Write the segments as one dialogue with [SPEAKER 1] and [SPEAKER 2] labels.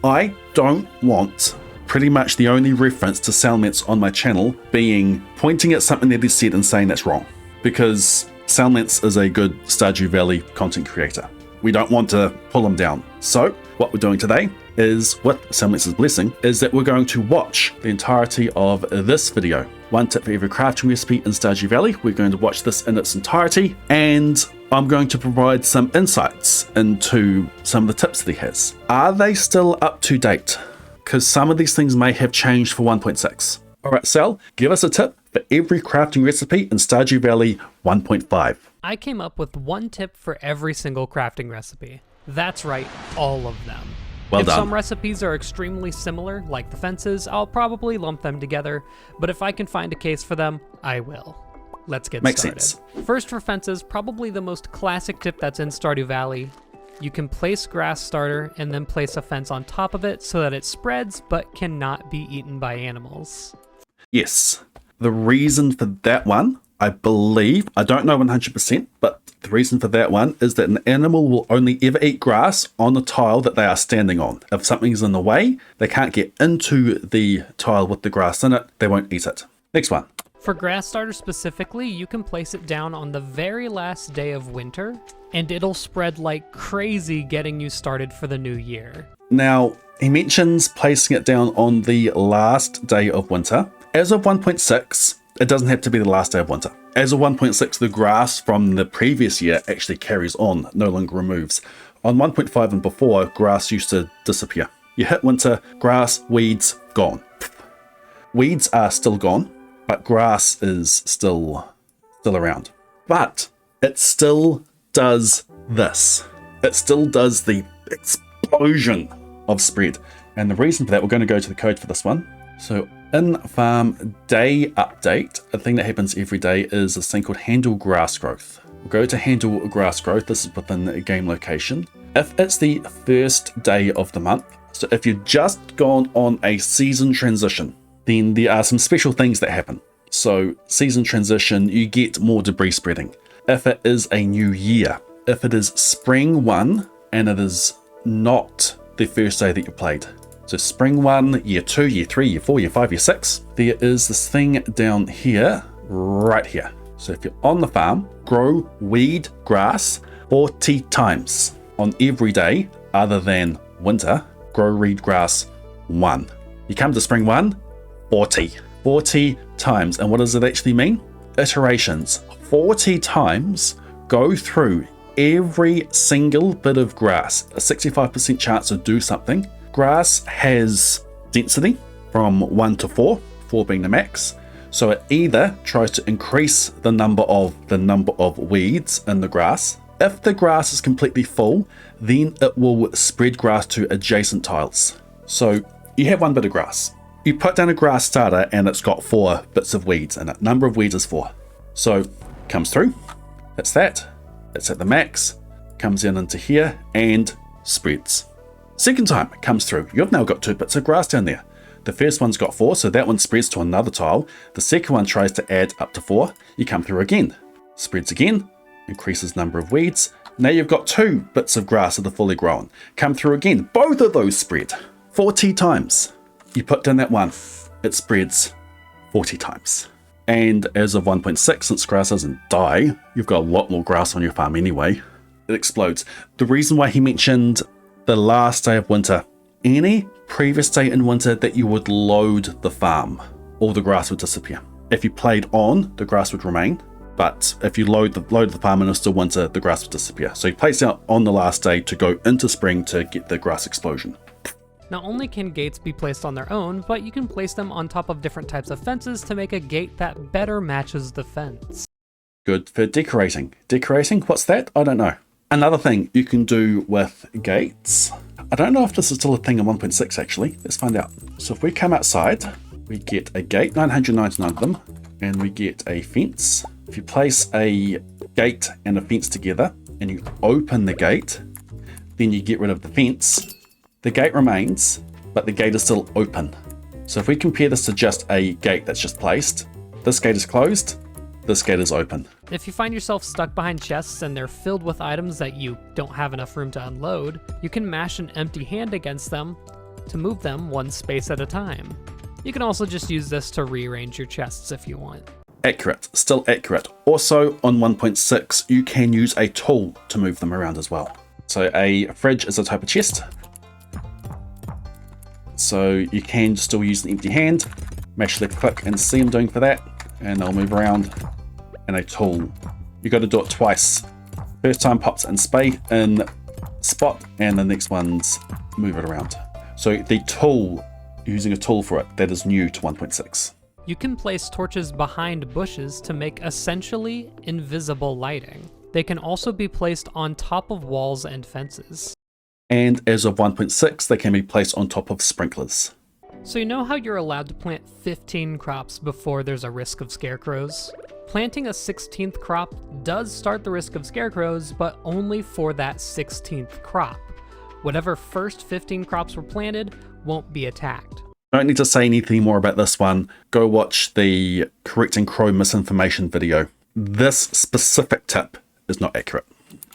[SPEAKER 1] I don't want pretty much the only reference to settlements on my channel being pointing at something that is said and saying that's wrong, because settlements is a good Stardew Valley content creator. We don't want to pull them down. So what we're doing today is, with Settlements' blessing, is that we're going to watch the entirety of this video. One tip for every crafting recipe in Stardew Valley. We're going to watch this in its entirety, and I'm going to provide some insights into some of the tips that he has. Are they still up to date? Because some of these things may have changed for 1.6. Alright, Sal, give us a tip for every crafting recipe in Stardew Valley 1.5.
[SPEAKER 2] I came up with one tip for every single crafting recipe. That's right, all of them.
[SPEAKER 1] Well
[SPEAKER 2] if
[SPEAKER 1] done.
[SPEAKER 2] some recipes are extremely similar, like the fences, I'll probably lump them together, but if I can find a case for them, I will. Let's get
[SPEAKER 1] Makes
[SPEAKER 2] started.
[SPEAKER 1] sense.
[SPEAKER 2] First for fences, probably the most classic tip that's in Stardew Valley. You can place grass starter and then place a fence on top of it so that it spreads but cannot be eaten by animals.
[SPEAKER 1] Yes. The reason for that one, I believe, I don't know 100%, but the reason for that one is that an animal will only ever eat grass on the tile that they are standing on. If something's in the way, they can't get into the tile with the grass in it, they won't eat it. Next one.
[SPEAKER 2] For grass starter specifically, you can place it down on the very last day of winter, and it'll spread like crazy, getting you started for the new year.
[SPEAKER 1] Now, he mentions placing it down on the last day of winter. As of 1.6, it doesn't have to be the last day of winter. As of 1.6, the grass from the previous year actually carries on, no longer removes. On 1.5 and before, grass used to disappear. You hit winter, grass, weeds, gone. Weeds are still gone, but grass is still around. But it still does this. It still does the explosion of spread. And the reason for that, we're going to go to the code for this one. So in farm day update, a thing that happens every day is this thing called handle grass growth. We'll go to handle grass growth. This is within a game location. If it's the first day of the month, so if you've just gone on a season transition, then there are some special things that happen. So season transition, you get more debris spreading. If it is a new year, if it is spring 1 and it is not the first day that you played, so spring 1, year 2, year 3, year 4, year 5, year 6, there is this thing down here, right here. So if you're on the farm, grow weed grass 40 times on every day other than winter. Grow weed grass 1. You come to spring 1, 40 times. And what does it actually mean? Iterations. 40 times go through every single bit of grass. A 65% chance to do something. Grass has density from 1 to 4, 4 being the max. So it either tries to increase the number of weeds in the grass. If the grass is completely full, then it will spread grass to adjacent tiles. So you have one bit of grass. You put down a grass starter and it's got 4 bits of weeds in it. Number of weeds is 4. So comes through, it's that, it's at the max, comes in into here and spreads. Second time it comes through, you've now got 2 bits of grass down there. The first one's got 4, so that one spreads to another tile. The second one tries to add up to 4. You come through again, spreads again, increases number of weeds. Now you've got 2 bits of grass that are fully grown. Come through again, both of those spread 40 times. You put down that one, it spreads 40 times. And as of 1.6, since grass doesn't die, you've got a lot more grass on your farm anyway. It explodes. The reason why he mentioned the last day of winter, any previous day in winter that you would load the farm, all the grass would disappear. If you played on, the grass would remain, but if you loaded the farm and it's still winter, the grass would disappear. So you place out on the last day to go into spring to get the grass explosion.
[SPEAKER 2] Not only can gates be placed on their own, but you can place them on top of different types of fences to make a gate that better matches the fence.
[SPEAKER 1] Good for decorating. Decorating, what's that? I don't know. Another thing you can do with gates, I don't know if this is still a thing in 1.6 actually, let's find out. So if we come outside, we get a gate, 999 of them, and we get a fence. If you place a gate and a fence together, and you open the gate, then you get rid of the fence. The gate remains, but the gate is still open. So if we compare this to just a gate that's just placed, this gate is closed, this gate is open.
[SPEAKER 2] If you find yourself stuck behind chests and they're filled with items that you don't have enough room to unload, you can mash an empty hand against them, to move them one space at a time. You can also just use this to rearrange your chests if you want.
[SPEAKER 1] Accurate, still accurate. Also on 1.6, you can use a tool to move them around as well. So a fridge is a type of chest. So you can still use an empty hand, mash left click and see I'm doing for that, and they'll move around. And a tool, you got to do it twice. First time pops in spot, and the next ones move it around. So the tool, using a tool for it, that is new to 1.6.
[SPEAKER 2] You can place torches behind bushes to make essentially invisible lighting. They can also be placed on top of walls and fences.
[SPEAKER 1] And as of 1.6, they can be placed on top of sprinklers.
[SPEAKER 2] So you know how you're allowed to plant 15 crops before there's a risk of scarecrows? Planting a 16th crop does start the risk of scarecrows, but only for that 16th crop. Whatever first 15 crops were planted won't be attacked.
[SPEAKER 1] Don't need to say anything more about this one. Go watch the Correcting Crow Misinformation video. This specific tip is not accurate.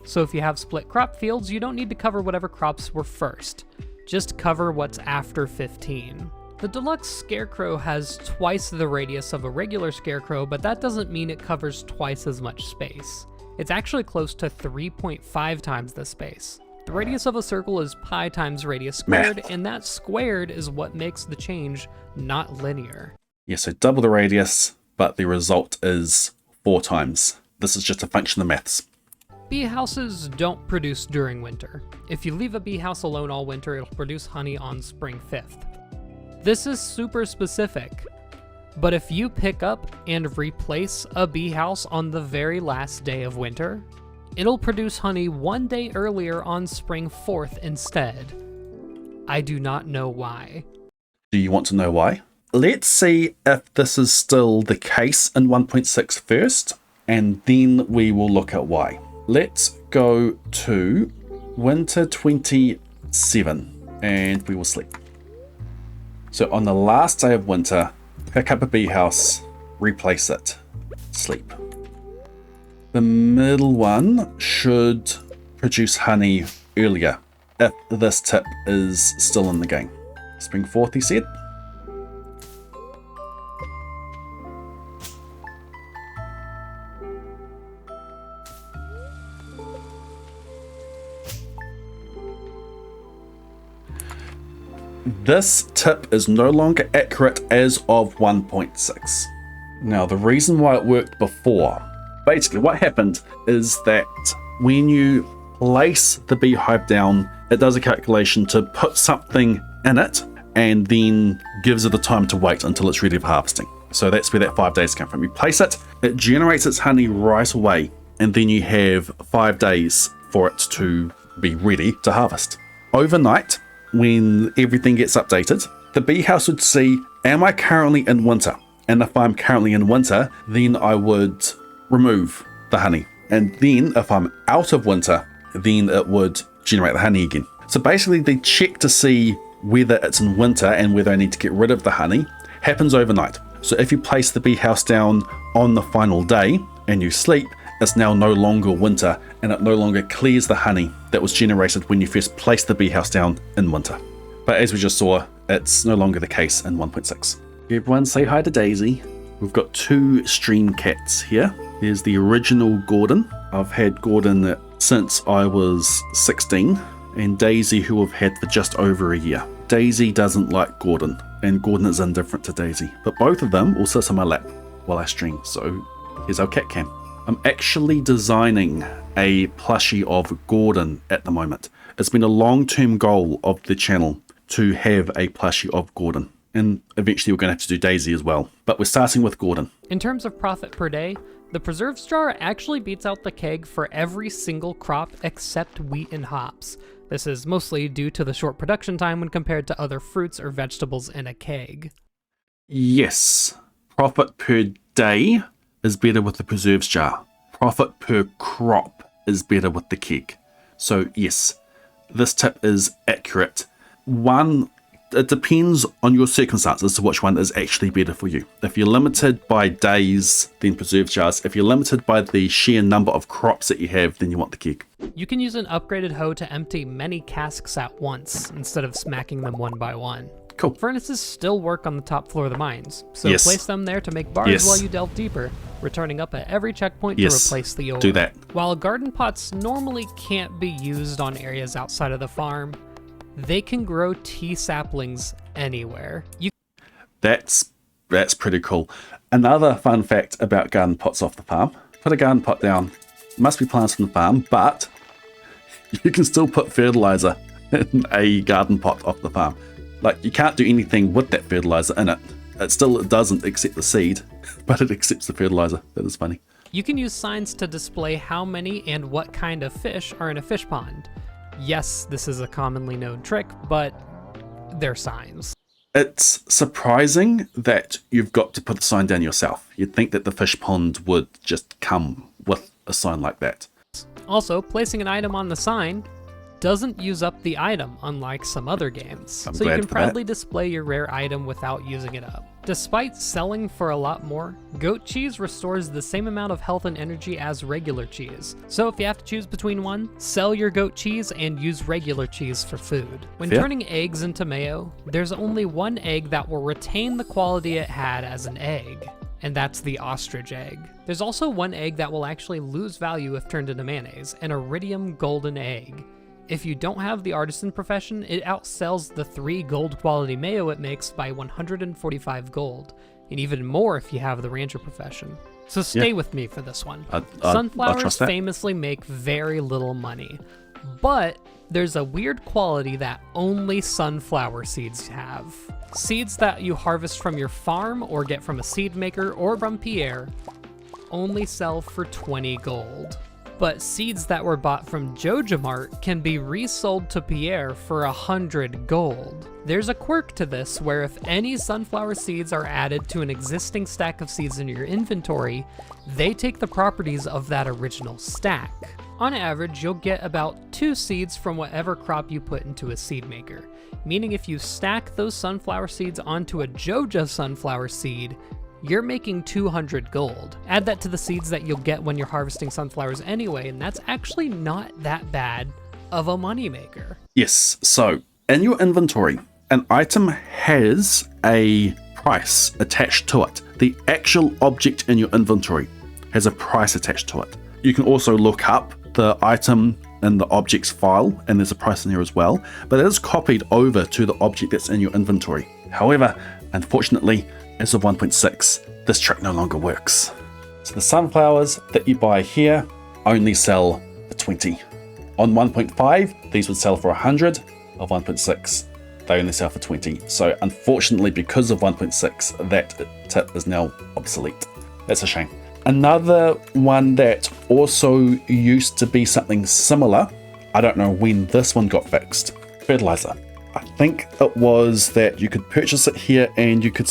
[SPEAKER 2] So if you have split crop fields, you don't need to cover whatever crops were first. Just cover what's after 15. The Deluxe Scarecrow has twice the radius of a regular Scarecrow, but that doesn't mean it covers twice as much space. It's actually close to 3.5 times the space. The radius of a circle is pi times radius squared, and that squared is what makes the change not linear.
[SPEAKER 1] Yeah, so double the radius, but the result is 4 times. This is just a function of maths.
[SPEAKER 2] Bee houses don't produce during winter. If you leave a bee house alone all winter, it'll produce honey on spring 5th. This is super specific, but if you pick up and replace a bee house on the very last day of winter, it'll produce honey 1 day earlier on spring 4th instead. I do not know why.
[SPEAKER 1] Do you want to know why? Let's see if this is still the case in 1.6 first, and then we will look at why. Let's go to winter 27 and we will sleep. So on the last day of winter, pick up a bee house, replace it, sleep. The middle one should produce honey earlier if this tip is still in the game. Spring 4th, he said. This tip is no longer accurate as of 1.6. Now, the reason why it worked before, basically what happened is that when you place the beehive down, it does a calculation to put something in it and then gives it the time to wait until it's ready for harvesting. So that's where that 5 days come from. You place it, it generates its honey right away, and then you have 5 days for it to be ready to harvest. Overnight, when everything gets updated, the bee house would see, am I currently in winter? And if I'm currently in winter, then I would remove the honey. And then if I'm out of winter, then it would generate the honey again. So basically the check to see whether it's in winter and whether I need to get rid of the honey happens overnight. So if you place the bee house down on the final day and you sleep, it's now no longer winter and it no longer clears the honey that was generated when you first placed the bee house down in winter. But as we just saw, it's no longer the case in 1.6. Everyone say hi to Daisy. We've got 2 stream cats here. There's the original Gordon. I've had Gordon since I was 16, and Daisy, who I've had for just over a year. Daisy doesn't like Gordon, and Gordon is indifferent to Daisy, but both of them will sit on my lap while I stream, so here's our cat cam. I'm actually designing a plushie of Gordon at the moment. It's been a long-term goal of the channel to have a plushie of Gordon, and eventually we're going to have to do Daisy as well, but we're starting with Gordon.
[SPEAKER 2] In terms of profit per day, the preserves jar actually beats out the keg for every single crop except wheat and hops. This is mostly due to the short production time when compared to other fruits or vegetables in a keg.
[SPEAKER 1] Yes, profit per day is better with the preserves jar. Profit per crop is better with the keg. So yes, this tip is accurate. 1 it depends on your circumstances as to which one is actually better for you. If you're limited by days, then preserve jars. If you're limited by the sheer number of crops that you have, then you want the keg.
[SPEAKER 2] You can use an upgraded hoe to empty many casks at once, instead of smacking them one by one.
[SPEAKER 1] Cool.
[SPEAKER 2] Furnaces still work on the top floor of the mines, so
[SPEAKER 1] Yes.
[SPEAKER 2] place them there to make bars
[SPEAKER 1] Yes.
[SPEAKER 2] while you delve deeper, returning up at every checkpoint to
[SPEAKER 1] Yes.
[SPEAKER 2] replace the ore.
[SPEAKER 1] Do that.
[SPEAKER 2] While garden pots normally can't be used on areas outside of the farm, they can grow tea saplings anywhere.
[SPEAKER 1] That's pretty cool. Another fun fact about garden pots off the farm. Put a garden pot down. Must be planted on the farm, but you can still put fertilizer in a garden pot off the farm. Like, you can't do anything with that fertilizer in it. It doesn't accept the seed, but it accepts the fertilizer. That is funny.
[SPEAKER 2] You can use signs to display how many and what kind of fish are in a fish pond. Yes, this is a commonly known trick, but they're signs.
[SPEAKER 1] It's surprising that you've got to put the sign down yourself. You'd think that the fish pond would just come with a sign like that.
[SPEAKER 2] Also, placing an item on the sign doesn't use up the item, unlike some other games. So you
[SPEAKER 1] glad
[SPEAKER 2] can
[SPEAKER 1] for that.
[SPEAKER 2] proudly display your rare item without using it up. Despite selling for a lot more, goat cheese restores the same amount of health and energy as regular cheese. So if you have to choose between one, sell your goat cheese and use regular cheese for food. When
[SPEAKER 1] Fair.
[SPEAKER 2] turning eggs into mayo, there's only one egg that will retain the quality it had as an egg, and that's the ostrich egg. There's also one egg that will actually lose value if turned into mayonnaise, an iridium golden egg. If you don't have the artisan profession, it outsells the 3 gold quality mayo it makes by 145 gold, and even more if you have the rancher profession. So stay with me for this one.
[SPEAKER 1] I'll
[SPEAKER 2] Sunflowers
[SPEAKER 1] trust that.
[SPEAKER 2] famously make very little money, but there's a weird quality that only sunflower seeds have. Seeds that you harvest from your farm or get from a seed maker or from Pierre only sell for 20 gold. But seeds that were bought from Jojamart can be resold to Pierre for 100 gold. There's a quirk to this where if any sunflower seeds are added to an existing stack of seeds in your inventory, they take the properties of that original stack. On average, you'll get about 2 seeds from whatever crop you put into a seed maker, meaning if you stack those sunflower seeds onto a Joja sunflower seed, you're making 200 gold. Add that to the seeds that you'll get when you're harvesting sunflowers anyway, and that's actually not that bad of a moneymaker.
[SPEAKER 1] Yes, so in your inventory, an item has a price attached to it. The actual object in your inventory has a price attached to it. You can also look up the item in the objects file, and there's a price in there as well, but it is copied over to the object that's in your inventory. However, unfortunately, as of 1.6, this trick no longer works. So the sunflowers that you buy here only sell for 20. On 1.5, these would sell for 100. Of 1.6, they only sell for 20. So unfortunately, because of 1.6, that tip is now obsolete. That's a shame. Another one that also used to be something similar, I don't know when this one got fixed, fertilizer. I think it was that you could purchase it here and you could...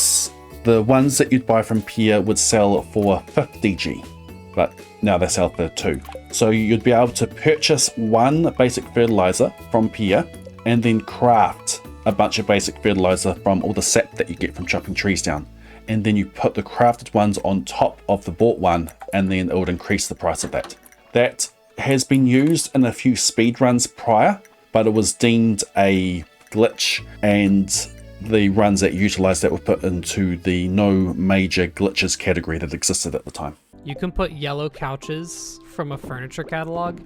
[SPEAKER 1] The ones that you'd buy from Pierre would sell for 50G, but now they sell for 2. So you'd be able to purchase one basic fertilizer from Pierre and then craft a bunch of basic fertilizer from all the sap that you get from chopping trees down. And then you put the crafted ones on top of the bought one, and then it would increase the price of that. That has been used in a few speed runs prior, but it was deemed a glitch, and the runs that utilized that were put into the no major glitches category that existed at the time.
[SPEAKER 2] You can put yellow couches from a furniture catalog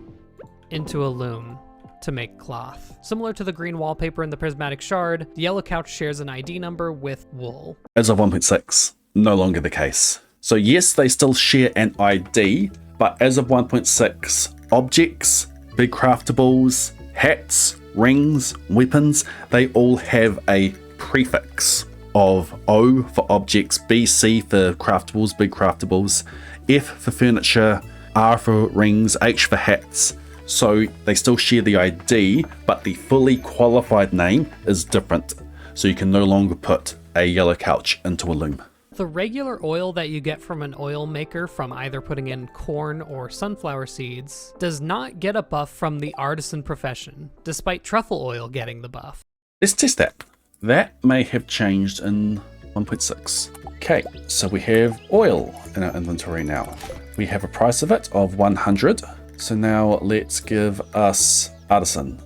[SPEAKER 2] into a loom to make cloth. Similar to the green wallpaper in the prismatic shard, the yellow couch shares an ID number with wool.
[SPEAKER 1] As of 1.6, no longer the case. So yes, they still share an ID, but as of 1.6, objects, big craftables, hats, rings, weapons, they all have a prefix of O for objects, BC for craftables, big craftables, F for furniture, R for rings, H for hats. So they still share the ID, but the fully qualified name is different. So you can no longer put a yellow couch into a loom.
[SPEAKER 2] The regular oil that you get from an oil maker from either putting in corn or sunflower seeds does not get a buff from the artisan profession, despite truffle oil getting the buff.
[SPEAKER 1] Let's test that. That may have changed in 1.6. Okay, so we have oil in our inventory now. We have a price of it of 100. So now let's give us artisan.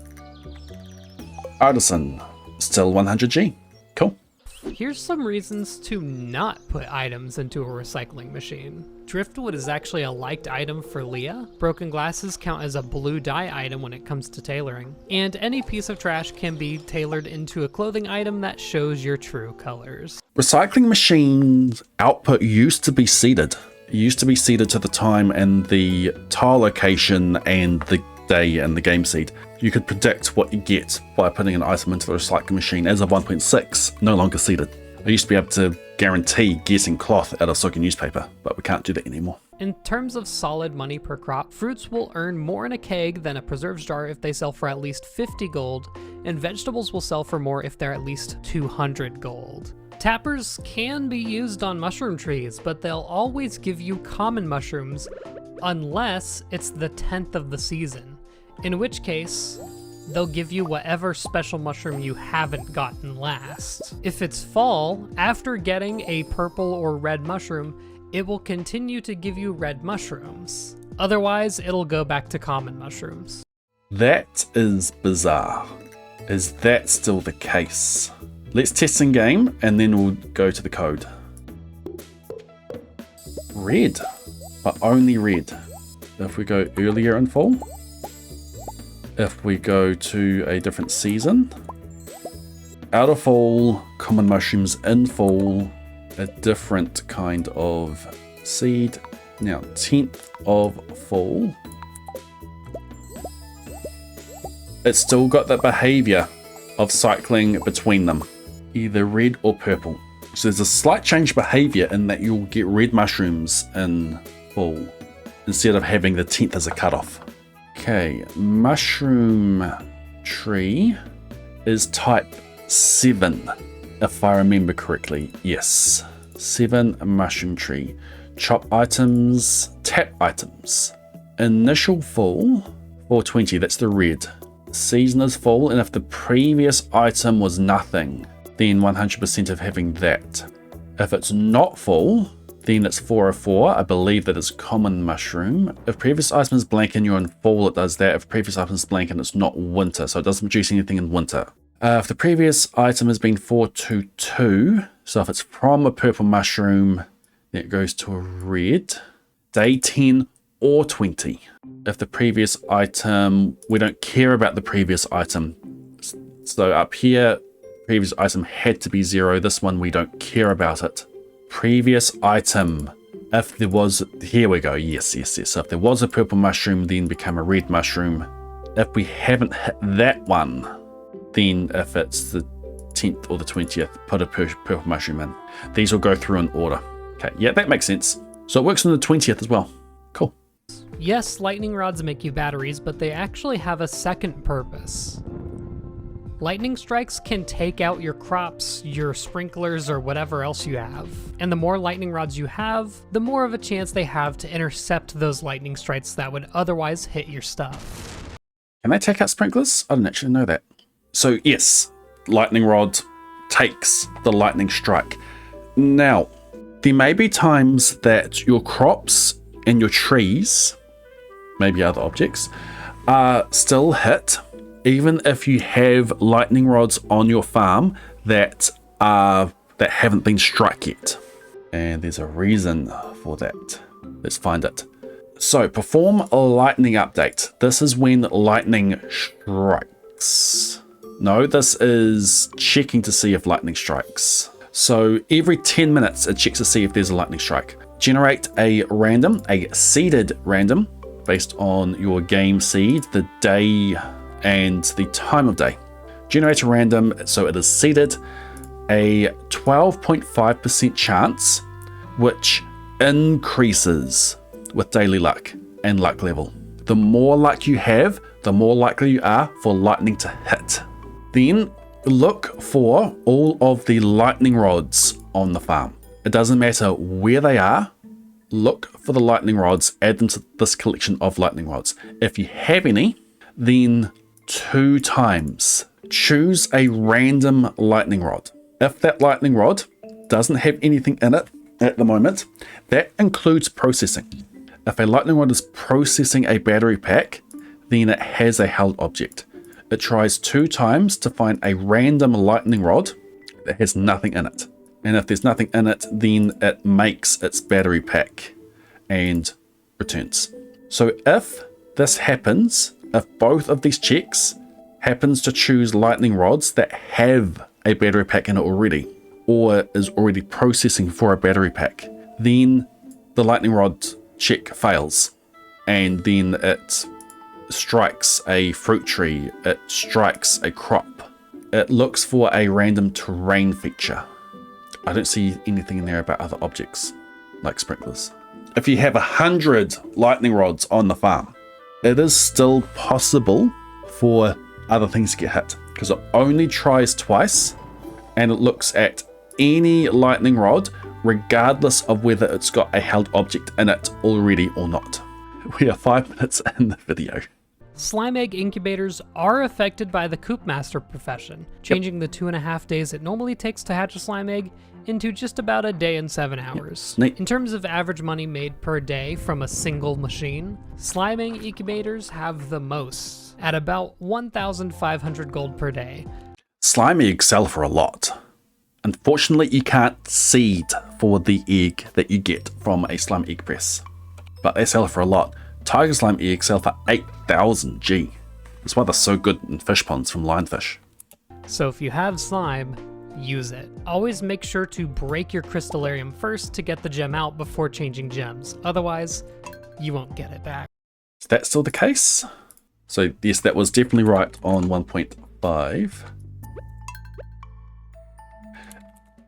[SPEAKER 1] Artisan, still 100G. Cool.
[SPEAKER 2] Here's some reasons to not put items into a recycling machine. Driftwood is actually a liked item for Leah. Broken glasses count as a blue dye item when it comes to tailoring. And any piece of trash can be tailored into a clothing item that shows your true colors.
[SPEAKER 1] Recycling machines output used to be seeded. It used to be seeded to the time and the tile location and the day and the game seed. You could predict what you get by putting an item into the recycling machine. As of 1.6, no longer seeded. I used to be able to guarantee getting cloth out of soggy newspaper, but we can't do that anymore.
[SPEAKER 2] In terms of solid money per crop, fruits will earn more in a keg than a preserves jar if they sell for at least 50 gold, and vegetables will sell for more if they're at least 200 gold. Tappers can be used on mushroom trees, but they'll always give you common mushrooms unless it's the 10th of the season, in which case they'll give you whatever special mushroom you haven't gotten last. If it's fall, after getting a purple or red mushroom, it will continue to give you red mushrooms. Otherwise, it'll go back to common mushrooms.
[SPEAKER 1] That is bizarre. Is that still the case? Let's test in game and then we'll go to the code. Red, but only red. If we go earlier in fall, if we go to a different season, out of fall, common mushrooms, in fall, a different kind of seed. Now 10th of fall, it's still got that behavior of cycling between them, either red or purple. So there's a slight change behavior in that you'll get red mushrooms in fall instead of having the 10th as a cutoff. Okay, mushroom tree is type 7, if I remember correctly. Yes, 7 mushroom tree. Chop items, tap items. Initial fall, 420, that's the red. Season is fall, and if the previous item was nothing, then 100% of having that. If it's not full, then it's 404. I believe that is common mushroom. If previous item is blank and you're in fall, it does that. If previous item is blank and it's not winter, so it doesn't produce anything in winter. If the previous item has been 422, so if it's from a purple mushroom, then it goes to a red. Day 10 or 20. If the previous item, we don't care about the previous item. So up here, previous item had to be 0. This one, we don't care about it. Previous item, if there was, here we go, yes. So if there was a purple mushroom, then become a red mushroom. If we haven't hit that one, then if it's the 10th or the 20th, put a purple mushroom in. These will go through in order. Okay, yeah, that makes sense. So it works on the 20th as well. Cool.
[SPEAKER 2] Yes, lightning rods make you batteries, but they actually have a second purpose. Lightning strikes can take out your crops, your sprinklers, or whatever else you have. And the more lightning rods you have, the more of a chance they have to intercept those lightning strikes that would otherwise hit your stuff.
[SPEAKER 1] Can they take out sprinklers? I didn't actually know that. So yes, lightning rod takes the lightning strike. Now, there may be times that your crops and your trees, maybe other objects, are still hit, even if you have lightning rods on your farm that haven't been struck yet. And there's a reason for that. Let's find it. So perform a lightning update. This is when lightning strikes. No, this is checking to see if lightning strikes. So every 10 minutes it checks to see if there's a lightning strike. Generate a seeded random based on your game seed, the day and the time of day. Generate a random, so it is seeded, a 12.5% chance, which increases with daily luck and luck level. The more luck you have, the more likely you are for lightning to hit. Then look for all of the lightning rods on the farm. It doesn't matter where they are, look for the lightning rods, add them to this collection of lightning rods. If you have any, then 2 times choose a random lightning rod. If that lightning rod doesn't have anything in it at the moment, that includes processing. If a lightning rod is processing a battery pack, then it has a held object. It tries 2 times to find a random lightning rod that has nothing in it. And if there's nothing in it, then it makes its battery pack and returns. So if this happens, if both of these checks happens to choose lightning rods that have a battery pack in it already, or is already processing for a battery pack, then the lightning rod check fails, and then it strikes a fruit tree, it strikes a crop. It looks for a random terrain feature. I don't see anything in there about other objects, like sprinklers. If you have 100 lightning rods on the farm, it is still possible for other things to get hit, because it only tries twice, and it looks at any lightning rod, regardless of whether it's got a held object in it already or not. We are 5 minutes in the video.
[SPEAKER 2] Slime egg incubators are affected by the coop master profession, changing the 2.5 days it normally takes to hatch a slime egg into just about a day and 7 hours.
[SPEAKER 1] Neat.
[SPEAKER 2] In terms of average money made per day from a single machine, slime egg incubators have the most, at about 1,500 gold per day.
[SPEAKER 1] Slime eggs sell for a lot. Unfortunately, you can't seed for the egg that you get from a slime egg press, but they sell for a lot. Tiger slime eggs sell for 8,000 G. That's why they're so good in fish ponds from lionfish.
[SPEAKER 2] So if you have slime, use it. Always make sure to break your crystallarium first to get the gem out before changing gems. Otherwise, you won't get it back.
[SPEAKER 1] Is that still the case? So yes, that was definitely right on 1.5.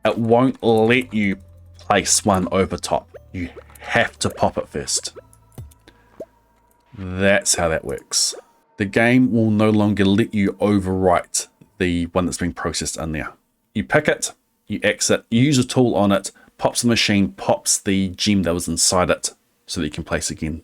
[SPEAKER 1] It won't let you place one over top. You have to pop it first. That's how that works. The game will no longer let you overwrite the one that's being processed in there. You pick it, you exit, you use a tool on it, pops the machine, pops the gem that was inside it, so that you can place again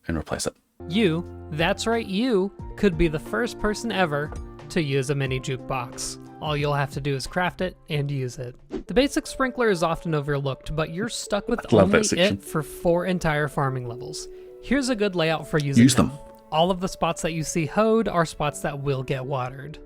[SPEAKER 1] and replace it.
[SPEAKER 2] You, that's right, you could be the first person ever to use a mini jukebox. All you'll have to do is craft it and use it. The basic sprinkler is often overlooked, but you're stuck with only it for 4 entire farming levels. Here's a good layout for using them. All of the spots that you see hoed are spots that will get watered.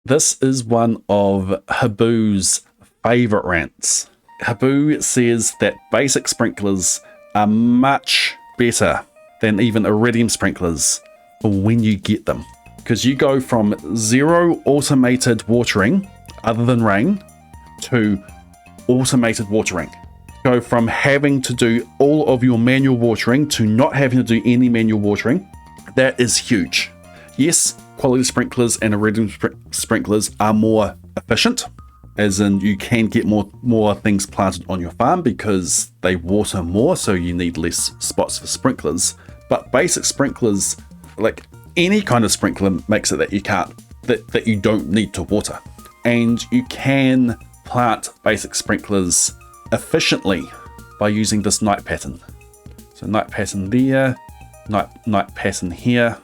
[SPEAKER 1] This is one of Habu's favorite rants. Habu says that basic sprinklers are much better than even iridium sprinklers when you get them, because you go from 0 automated watering other than rain to automated watering. Go from having to do all of your manual watering to not having to do any manual watering. That is huge. Yes, quality sprinklers and iridium sprinklers are more efficient, as in you can get more things planted on your farm because they water more, so you need less spots for sprinklers. But basic sprinklers, like any kind of sprinkler, makes it that you can't, that you don't need to water. And you can plant basic sprinklers efficiently by using this night pattern. So night pattern there, night pattern here,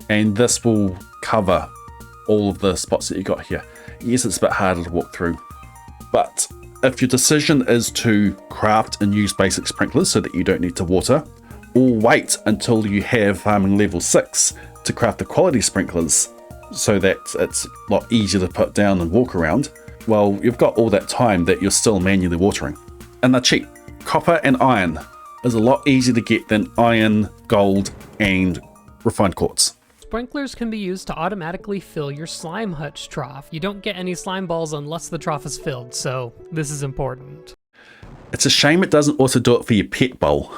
[SPEAKER 1] and this will cover all of the spots that you got here. Yes, it's a bit harder to walk through, but if your decision is to craft and use basic sprinklers so that you don't need to water, or wait until you have farming level 6 to craft the quality sprinklers so that it's a lot easier to put down and walk around, well, you've got all that time that you're still manually watering. And they're cheap. Copper and iron is a lot easier to get than iron, gold, and refined quartz.
[SPEAKER 2] Sprinklers can be used to automatically fill your slime hutch trough. You don't get any slime balls unless the trough is filled, so this is important.
[SPEAKER 1] It's a shame it doesn't also do it for your pet bowl.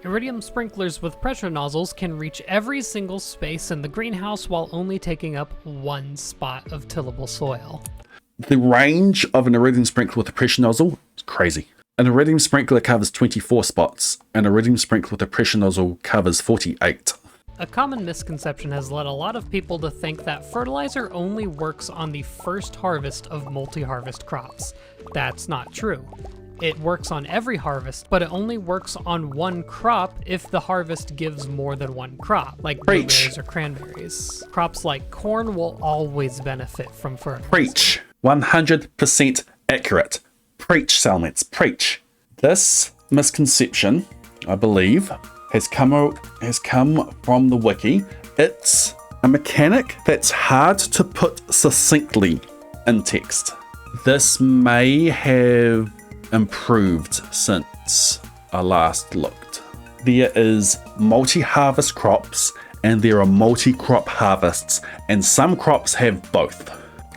[SPEAKER 2] Iridium sprinklers with pressure nozzles can reach every single space in the greenhouse while only taking up 1 spot of tillable soil.
[SPEAKER 1] The range of an iridium sprinkler with a pressure nozzle is crazy. An iridium sprinkler covers 24 spots. An iridium sprinkler with a pressure nozzle covers 48.
[SPEAKER 2] A common misconception has led a lot of people to think that fertilizer only works on the first harvest of multi-harvest crops. That's not true. It works on every harvest, but it only works on one crop if the harvest gives more than one crop, like blueberries or cranberries. Crops like corn will always benefit from fertilizer.
[SPEAKER 1] Preach. 100% accurate. Preach, Salmets, preach. This misconception, I believe, has come from the wiki. It's a mechanic that's hard to put succinctly in text. This may have improved since I last looked. There is multi-harvest crops and there are multi-crop harvests, and some crops have both.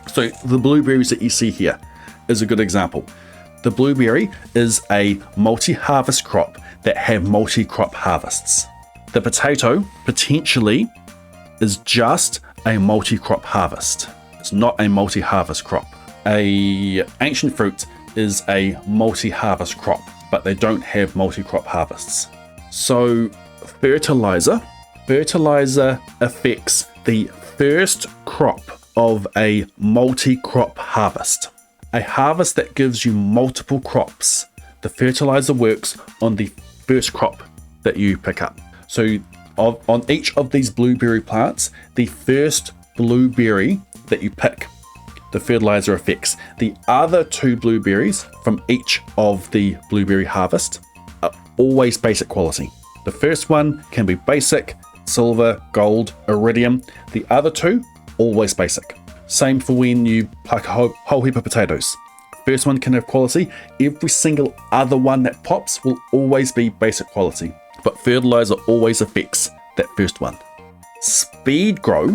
[SPEAKER 1] So the blueberries that you see here is a good example. The blueberry is a multi-harvest crop that have multi-crop harvests. The potato potentially is just a multi-crop harvest. It's not a multi-harvest crop. A ancient fruit is a multi-harvest crop, but they don't have multi-crop harvests. So fertilizer affects the first crop of a multi-crop harvest. A harvest that gives you multiple crops. The fertilizer works on the first crop that you pick up. So on each of these blueberry plants, the first blueberry that you pick, the fertilizer affects. The other two blueberries from each of the blueberry harvest are always basic quality. The first one can be basic, silver, gold, iridium. The other two, always basic. Same for when you pluck a whole heap of potatoes. First one can have quality. Every single other one that pops will always be basic quality. But fertilizer always affects that first one. Speed-Gro,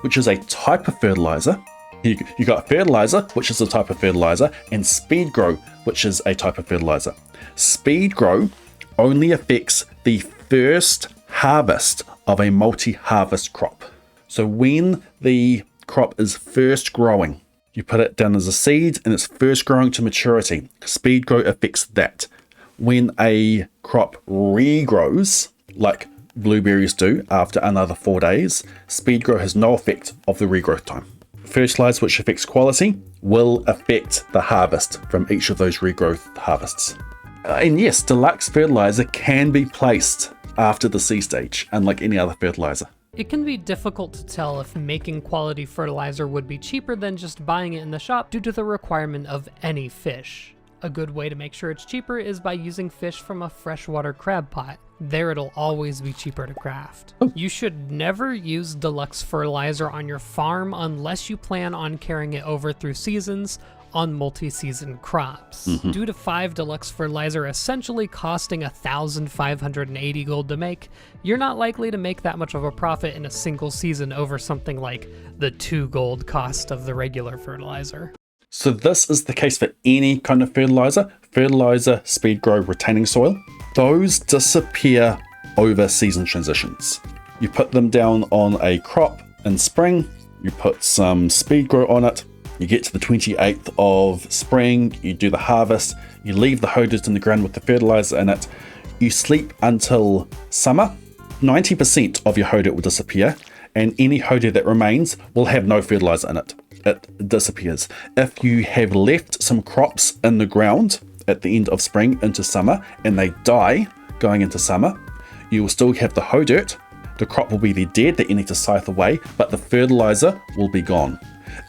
[SPEAKER 1] which is a type of fertilizer. You got fertilizer, which is a type of fertilizer, and Speed-Gro, which is a type of fertilizer. Speed-Gro only affects the first harvest of a multi-harvest crop. So when the crop is first growing, you put it down as a seed and it's first growing to maturity. Speed-Gro affects that. When a crop regrows, like blueberries do after another 4 days, Speed-Gro has no effect of the regrowth time. Fertilizer, which affects quality, will affect the harvest from each of those regrowth harvests. And yes, Deluxe fertilizer can be placed after the seed stage, unlike any other fertilizer.
[SPEAKER 2] It can be difficult to tell if making quality fertilizer would be cheaper than just buying it in the shop due to the requirement of any fish. A good way to make sure it's cheaper is by using fish from a freshwater crab pot. There it'll always be cheaper to craft. You should never use Deluxe fertilizer on your farm unless you plan on carrying it over through seasons on multi-season crops. Due to 5 Deluxe fertilizer essentially costing 1,580 gold to make, you're not likely to make that much of a profit in a single season over something like the 2 gold cost of the regular fertilizer.
[SPEAKER 1] So this is the case for any kind of fertilizer, Speed-Gro, retaining soil. Those disappear over season transitions. You put them down on a crop in spring, you put some Speed-Gro on it, you get to the 28th of spring, you do the harvest, you leave the hoders in the ground with the fertilizer in it, you sleep until summer, 90% of your hoder will disappear, and any hoder that remains will have no fertilizer in it. It disappears. If you have left some crops in the ground at the end of spring into summer and they die going into summer, you will still have the hoe dirt. The crop will be there dead that you need to scythe away, but the fertilizer will be gone.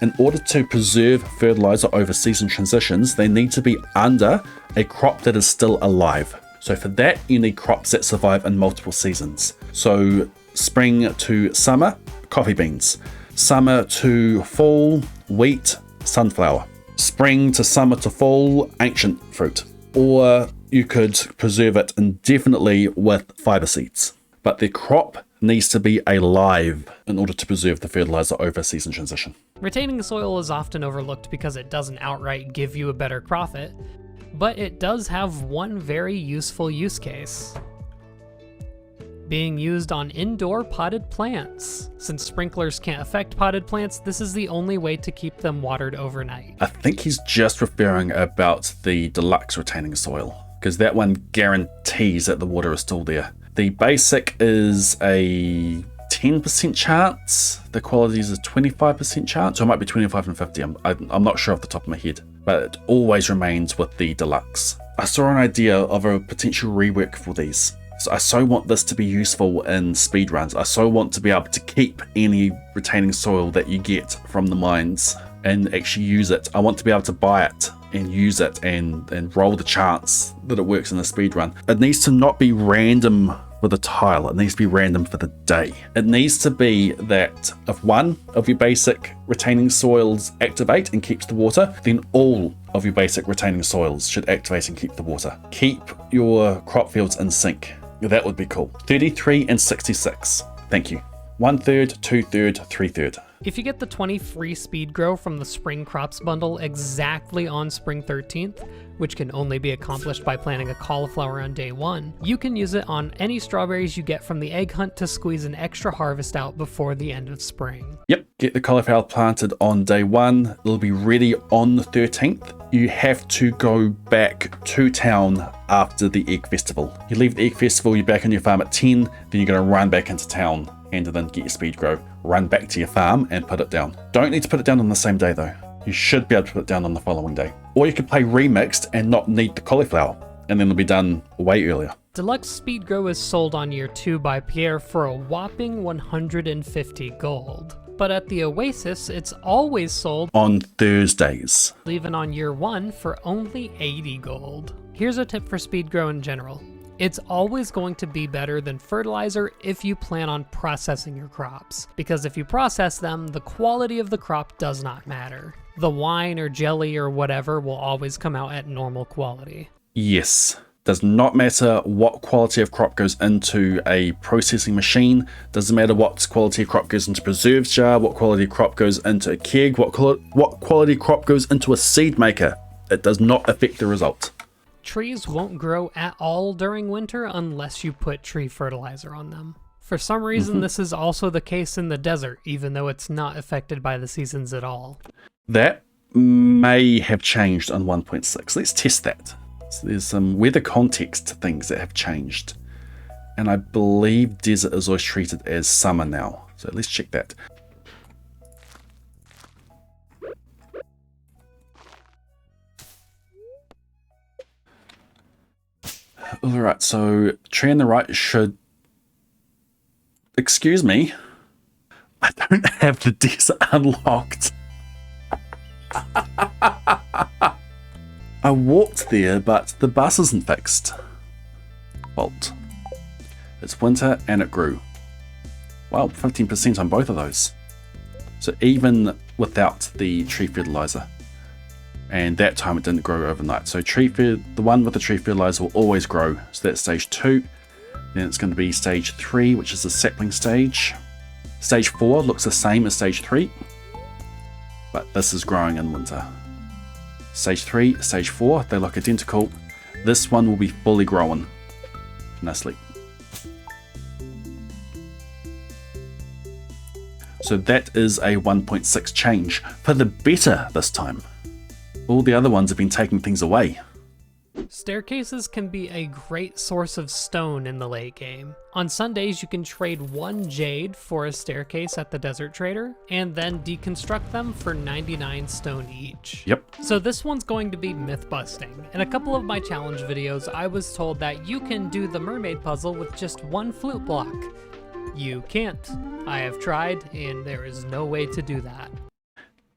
[SPEAKER 1] In order to preserve fertilizer over season transitions, they need to be under a crop that is still alive. So for that, you need crops that survive in multiple seasons. So spring to summer, coffee beans. Summer to fall, wheat, sunflower. Spring to summer to fall, ancient fruit. Or you could preserve it indefinitely with fiber seeds. But the crop needs to be alive in order to preserve the fertilizer over season transition.
[SPEAKER 2] Retaining soil is often overlooked because it doesn't outright give you a better profit, but it does have one very useful use case. Being used on indoor potted plants. Since sprinklers can't affect potted plants, this is the only way to keep them watered overnight.
[SPEAKER 1] I think he's just referring about the Deluxe retaining soil, because that one guarantees that the water is still there. The basic is a 10% chance, the quality is a 25% chance, or it might be 25 and 50, I'm not sure off the top of my head, but it always remains with the Deluxe. I saw an idea of a potential rework for these. So I so want this to be useful in speedruns. I so want to be able to keep any retaining soil that you get from the mines and actually use it. I want to be able to buy it and use it and roll the chance that it works in a speedrun. It needs to not be random for the tile, it needs to be random for the day. It needs to be that if one of your basic retaining soils activate and keeps the water, then all of your basic retaining soils should activate and keep the water. Keep your crop fields in sync. That would be cool. 33 and 66. Thank you. 1/3, 2/3, 3/3.
[SPEAKER 2] If you get the 20 free Speed-Gro from the Spring Crops bundle exactly on Spring 13th, which can only be accomplished by planting a cauliflower on day 1, you can use it on any strawberries you get from the egg hunt to squeeze an extra harvest out before the end of spring.
[SPEAKER 1] Yep, get the cauliflower planted on day 1. It'll be ready on the 13th. You have to go back to town after the Egg Festival. You leave the Egg Festival, you're back on your farm at 10, then you're going to run back into town and then get your Speed-Gro, run back to your farm and put it down. Don't need to put it down on the same day though. You should be able to put it down on the following day. Or you could play remixed and not need the cauliflower, and then it'll be done way earlier.
[SPEAKER 2] Deluxe Speed-Gro is sold on year 2 by Pierre for a whopping 150 gold. But at the Oasis, it's always sold
[SPEAKER 1] on Thursdays.
[SPEAKER 2] Even on year 1 for only 80 gold. Here's a tip for Speed-Gro in general. It's always going to be better than fertilizer if you plan on processing your crops, because if you process them, the quality of the crop does not matter. The wine or jelly or whatever will always come out at normal quality.
[SPEAKER 1] Yes. Does not matter what quality of crop goes into a processing machine. Doesn't matter what quality of crop goes into a preserves jar, what quality of crop goes into a keg, what quality crop goes into a seed maker. It does not affect the result.
[SPEAKER 2] Trees won't grow at all during winter unless you put tree fertilizer on them. For some reason, this is also the case in the desert, even though it's not affected by the seasons at all.
[SPEAKER 1] That may have changed on 1.6. Let's test that. So there's some weather context things that have changed. And I believe desert is always treated as summer now. So let's check that. Alright, so tree on the right should... Excuse me. I don't have the desert unlocked. I walked there, but the bus isn't fixed. Fault. It's winter and it grew. Well, 15% on both of those. So even without the tree fertilizer. And that time it didn't grow overnight. So the one with the tree fertilizer will always grow. So that's stage 2. Then it's going to be stage 3, which is the sapling stage. Stage 4 looks the same as stage 3. But this is growing in winter. Stage 3, stage 4, they look identical. This one will be fully grown in a sleep. So that is a 1.6 change for the better this time. All the other ones have been taking things away.
[SPEAKER 2] Staircases can be a great source of stone in the late game. On Sundays, you can trade 1 jade for a staircase at the Desert Trader, and then deconstruct them for 99 stone each.
[SPEAKER 1] Yep.
[SPEAKER 2] So this one's going to be myth busting. In a couple of my challenge videos, I was told that you can do the mermaid puzzle with just 1 flute block. You can't. I have tried, and there is no way to do that.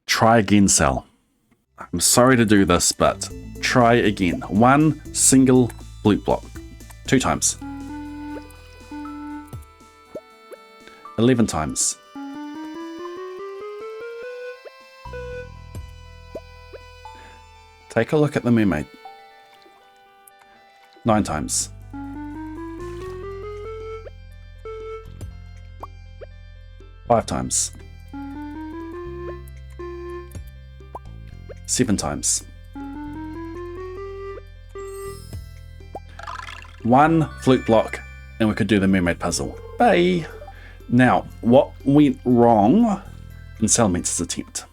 [SPEAKER 1] Try again, Sal. I'm sorry to do this, but try again. 1 single flute block. 2 times. 11 times. Take a look at the mermaid. 9 times. 5 times. 7 times. 1 flute block, and we could do the mermaid puzzle. Bye! Now, what went wrong in Salamence's attempt?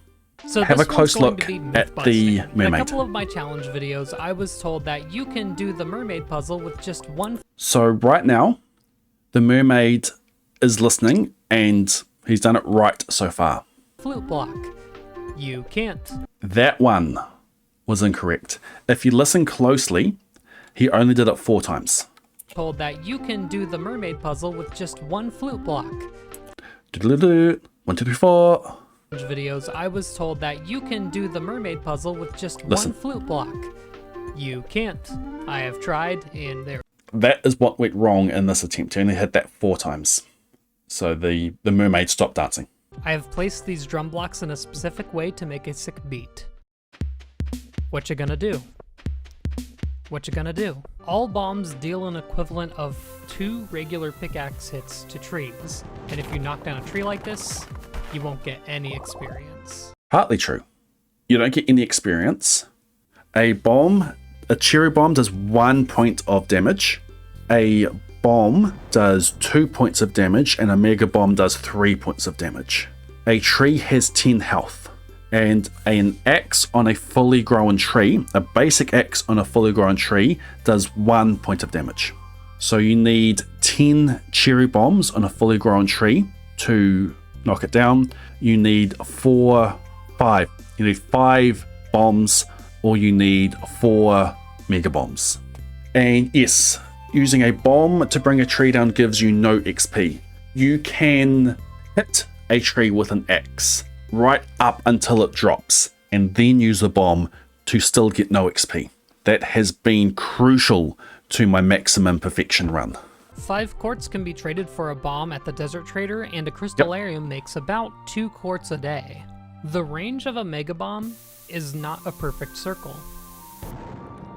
[SPEAKER 2] So
[SPEAKER 1] have a close look at the mermaid.
[SPEAKER 2] In a couple of my challenge videos, I was told that you can do the mermaid puzzle with just 1.
[SPEAKER 1] So right now, the mermaid is listening, and he's done it right so far.
[SPEAKER 2] Flute block. You can't.
[SPEAKER 1] That one was incorrect. If you listen closely, He only did it 4 times.
[SPEAKER 2] Told that you can do the mermaid puzzle with just one flute block.
[SPEAKER 1] 1, 2, 3, 4.
[SPEAKER 2] Videos, I was told that you can do the mermaid puzzle with just
[SPEAKER 1] Listen.
[SPEAKER 2] one flute block. You can't. I have tried, and there.
[SPEAKER 1] That is what went wrong in this attempt. He only hit that 4 times. So the mermaid stopped dancing.
[SPEAKER 2] I have placed these drum blocks in a specific way to make a sick beat. What you gonna do? What you gonna do? All bombs deal an equivalent of 2 regular pickaxe hits to trees, and if you knock down a tree like this, you won't get any experience.
[SPEAKER 1] Partly true. You don't get any experience. A cherry bomb does 1 point of damage. A bomb does 2 points of damage, and a mega bomb does 3 points of damage. A tree has 10 health, and an axe on a fully grown tree, a basic axe on a fully grown tree, does 1 point of damage. So you need 10 cherry bombs on a fully grown tree to knock it down. You need 5 bombs, or you need 4 mega bombs. And yes, using a bomb to bring a tree down gives you no XP. You can hit a tree with an axe right up until it drops, and then use the bomb to still get no XP. That has been crucial to my maximum perfection run.
[SPEAKER 2] 5 quartz can be traded for a bomb at the desert trader, and a crystallarium makes about 2 quartz a day. The range of a mega bomb is not a perfect circle.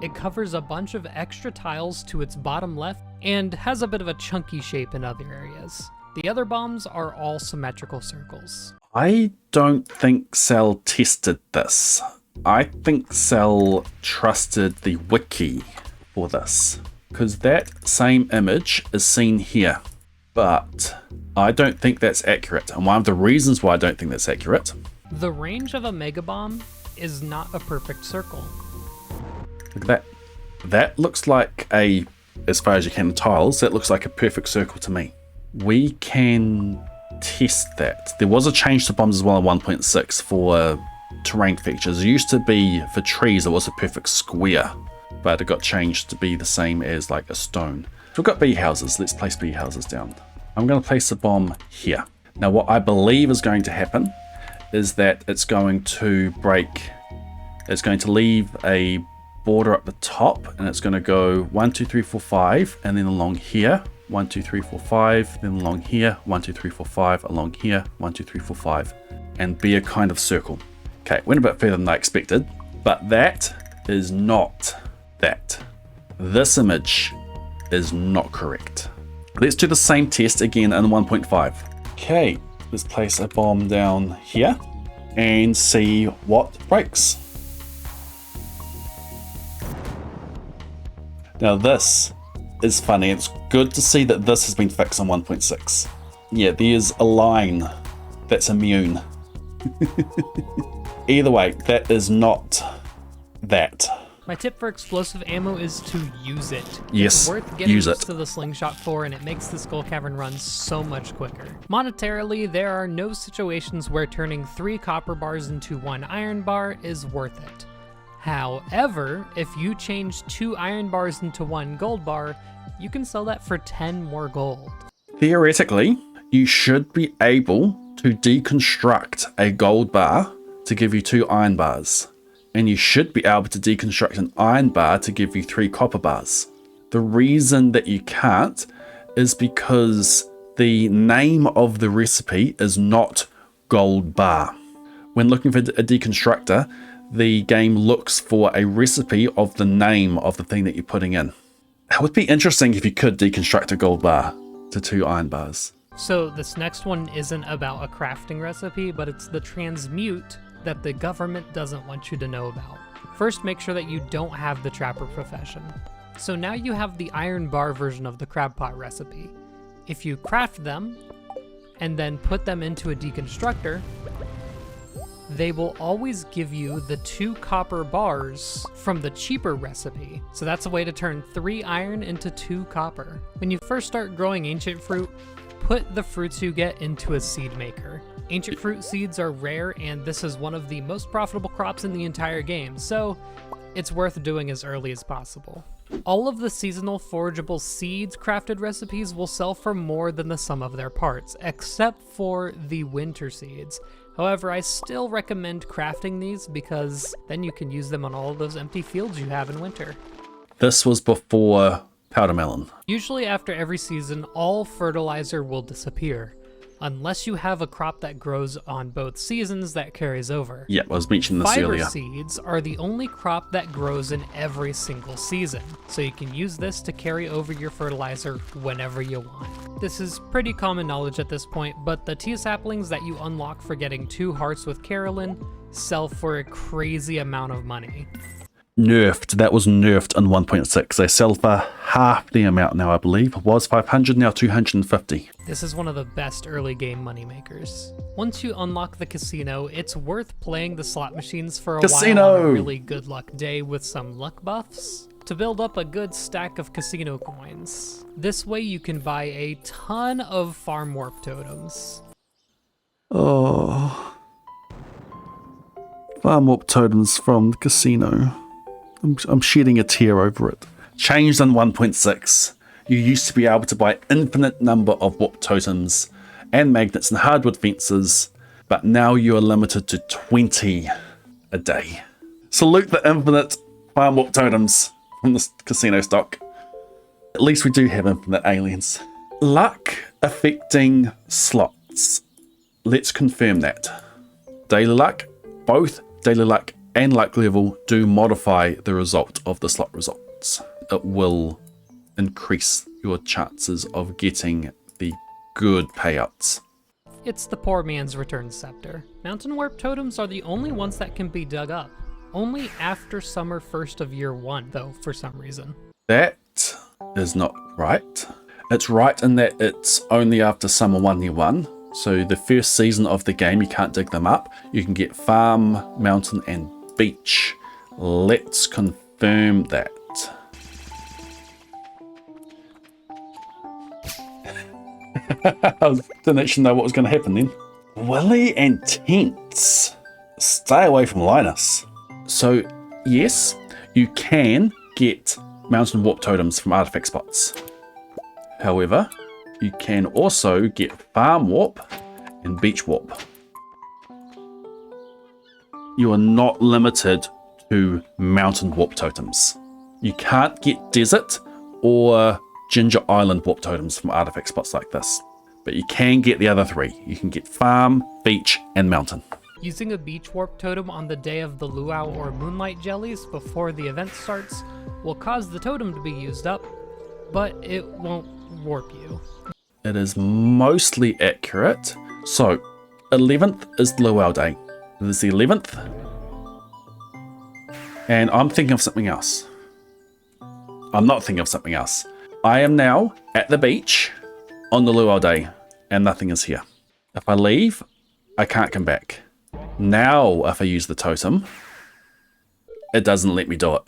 [SPEAKER 2] It covers a bunch of extra tiles to its bottom left and has a bit of a chunky shape in other areas. The other bombs are all symmetrical circles.
[SPEAKER 1] I don't think Cell tested this. I think Cell trusted the wiki for this, because that same image is seen here, but I don't think that's accurate. And one of the reasons why I don't think that's accurate.
[SPEAKER 2] The range of a mega bomb is not a perfect circle.
[SPEAKER 1] Look at that. That looks like as far as you can, the tiles, that looks like a perfect circle to me. We can test that. There was a change to bombs as well in 1.6 for terrain features. It used to be for trees, it was a perfect square, but it got changed to be the same as like a stone. So we've got bee houses. Let's place bee houses down. I'm going to place the bomb here. Now what I believe is going to happen is that it's going to leave a border up the top, and it's going to go 1, 2, 3, 4, 5, and then along here 1, 2, 3, 4, 5, then along here 1, 2, 3, 4, 5, along here 1, 2, 3, 4, 5, and be a kind of circle. Okay, went a bit further than I expected, but that is not that. This image is not correct. Let's do the same test again in 1.5. Okay, let's place a bomb down here and see what breaks. Now this is funny. It's good to see that this has been fixed on 1.6. Yeah, there's a line that's immune. Either way, that is not that.
[SPEAKER 2] My tip for explosive ammo is to use it.
[SPEAKER 1] Yes,
[SPEAKER 2] it's worth getting
[SPEAKER 1] use
[SPEAKER 2] used
[SPEAKER 1] it.
[SPEAKER 2] to the slingshot for, and it makes the skull cavern run so much quicker. Monetarily, there are no situations where turning 3 copper bars into 1 iron bar is worth it. However, if you change 2 iron bars into 1 gold bar, you can sell that for 10 more gold.
[SPEAKER 1] Theoretically, you should be able to deconstruct a gold bar to give you 2 iron bars. And you should be able to deconstruct an iron bar to give you 3 copper bars. The reason that you can't is because the name of the recipe is not gold bar. When looking for a deconstructor, the game looks for a recipe of the name of the thing that you're putting in. It would be interesting if you could deconstruct a gold bar to 2 iron bars.
[SPEAKER 2] So this next one isn't about a crafting recipe, but it's the transmute that the government doesn't want you to know about. First, make sure that you don't have the trapper profession. So now you have the iron bar version of the crab pot recipe. If you craft them and then put them into a deconstructor, they will always give you the 2 copper bars from the cheaper recipe. So that's a way to turn 3 iron into 2 copper. When you first start growing ancient fruit, put the fruits you get into a seed maker. Ancient fruit seeds are rare, and this is one of the most profitable crops in the entire game, so it's worth doing as early as possible. All of the seasonal forageable seeds crafted recipes will sell for more than the sum of their parts, except for the winter seeds. However, I still recommend crafting these because then you can use them on all of those empty fields you have in winter.
[SPEAKER 1] This was before powder melon.
[SPEAKER 2] Usually after every season, all fertilizer will disappear, unless you have a crop that grows on both seasons that carries over.
[SPEAKER 1] Yeah, I was mentioning this
[SPEAKER 2] Fiber
[SPEAKER 1] earlier.
[SPEAKER 2] seeds are the only crop that grows in every single season, so you can use this to carry over your fertilizer whenever you want. This is pretty common knowledge at this point, but the tea saplings that you unlock for getting 2 hearts with Carolyn sell for a crazy amount of money.
[SPEAKER 1] Nerfed. That was nerfed in 1.6. They sell for half the amount now, I believe. It was 500, now 250.
[SPEAKER 2] This is one of the best early game moneymakers. Once you unlock the casino, it's worth playing the slot machines for a while on a really good luck day with some luck buffs to build up a good stack of casino coins. This way you can buy a ton of farm warp totems.
[SPEAKER 1] Oh. Farm warp totems from the casino. I'm shedding a tear over it. Changed in 1.6. You used to be able to buy infinite number of warp totems and magnets and hardwood fences, but now you are limited to 20 a day. Salute the infinite farm warp totems from the casino stock. At least we do have infinite aliens. Luck affecting slots. Let's confirm that. Daily luck, both daily luck and luck level do modify the result of the slot results. It will increase your chances of getting the good payouts.
[SPEAKER 2] It's the poor man's return scepter. Mountain warp totems are the only ones that can be dug up. Only after summer 1st of year 1, though, for some reason.
[SPEAKER 1] That is not right. It's right in that it's only after summer 1 year 1. So the first season of the game, you can't dig them up. You can get farm, mountain, and beach. Let's confirm that. I didn't actually know what was going to happen then. Willy and tents. Stay away from Linus. So, yes, you can get mountain warp totems from artifact spots. However, you can also get farm warp and beach warp. You are not limited to mountain warp totems. You can't get desert or Ginger Island warp totems from artifact spots like this, but you can get the other 3. You can get farm, beach, and mountain.
[SPEAKER 2] Using a beach warp totem on the day of the luau or moonlight jellies before the event starts will cause the totem to be used up, but it won't warp you.
[SPEAKER 1] It is mostly accurate. So, 11th is the luau day. It is the 11th. And I'm thinking of something else. I'm not thinking of something else. I am now at the beach on the luau day, and nothing is here. If I leave, I can't come back. Now, if I use the totem, it doesn't let me do it.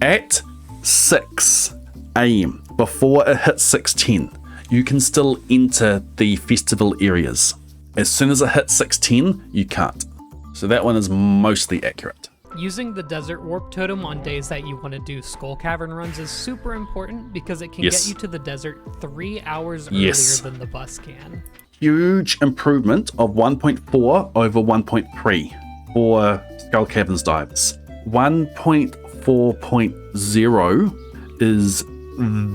[SPEAKER 1] At 6 AM, before it hits 6:10, you can still enter the festival areas. As soon as it hits 6:10, you can't. So that one is mostly accurate.
[SPEAKER 2] Using the desert warp totem on days that you want to do skull cavern runs is super important because it can get you to the desert 3 hours earlier than the bus can.
[SPEAKER 1] Huge improvement of 1.4 over 1.3 for Skull Caverns dives. 1.4.0 is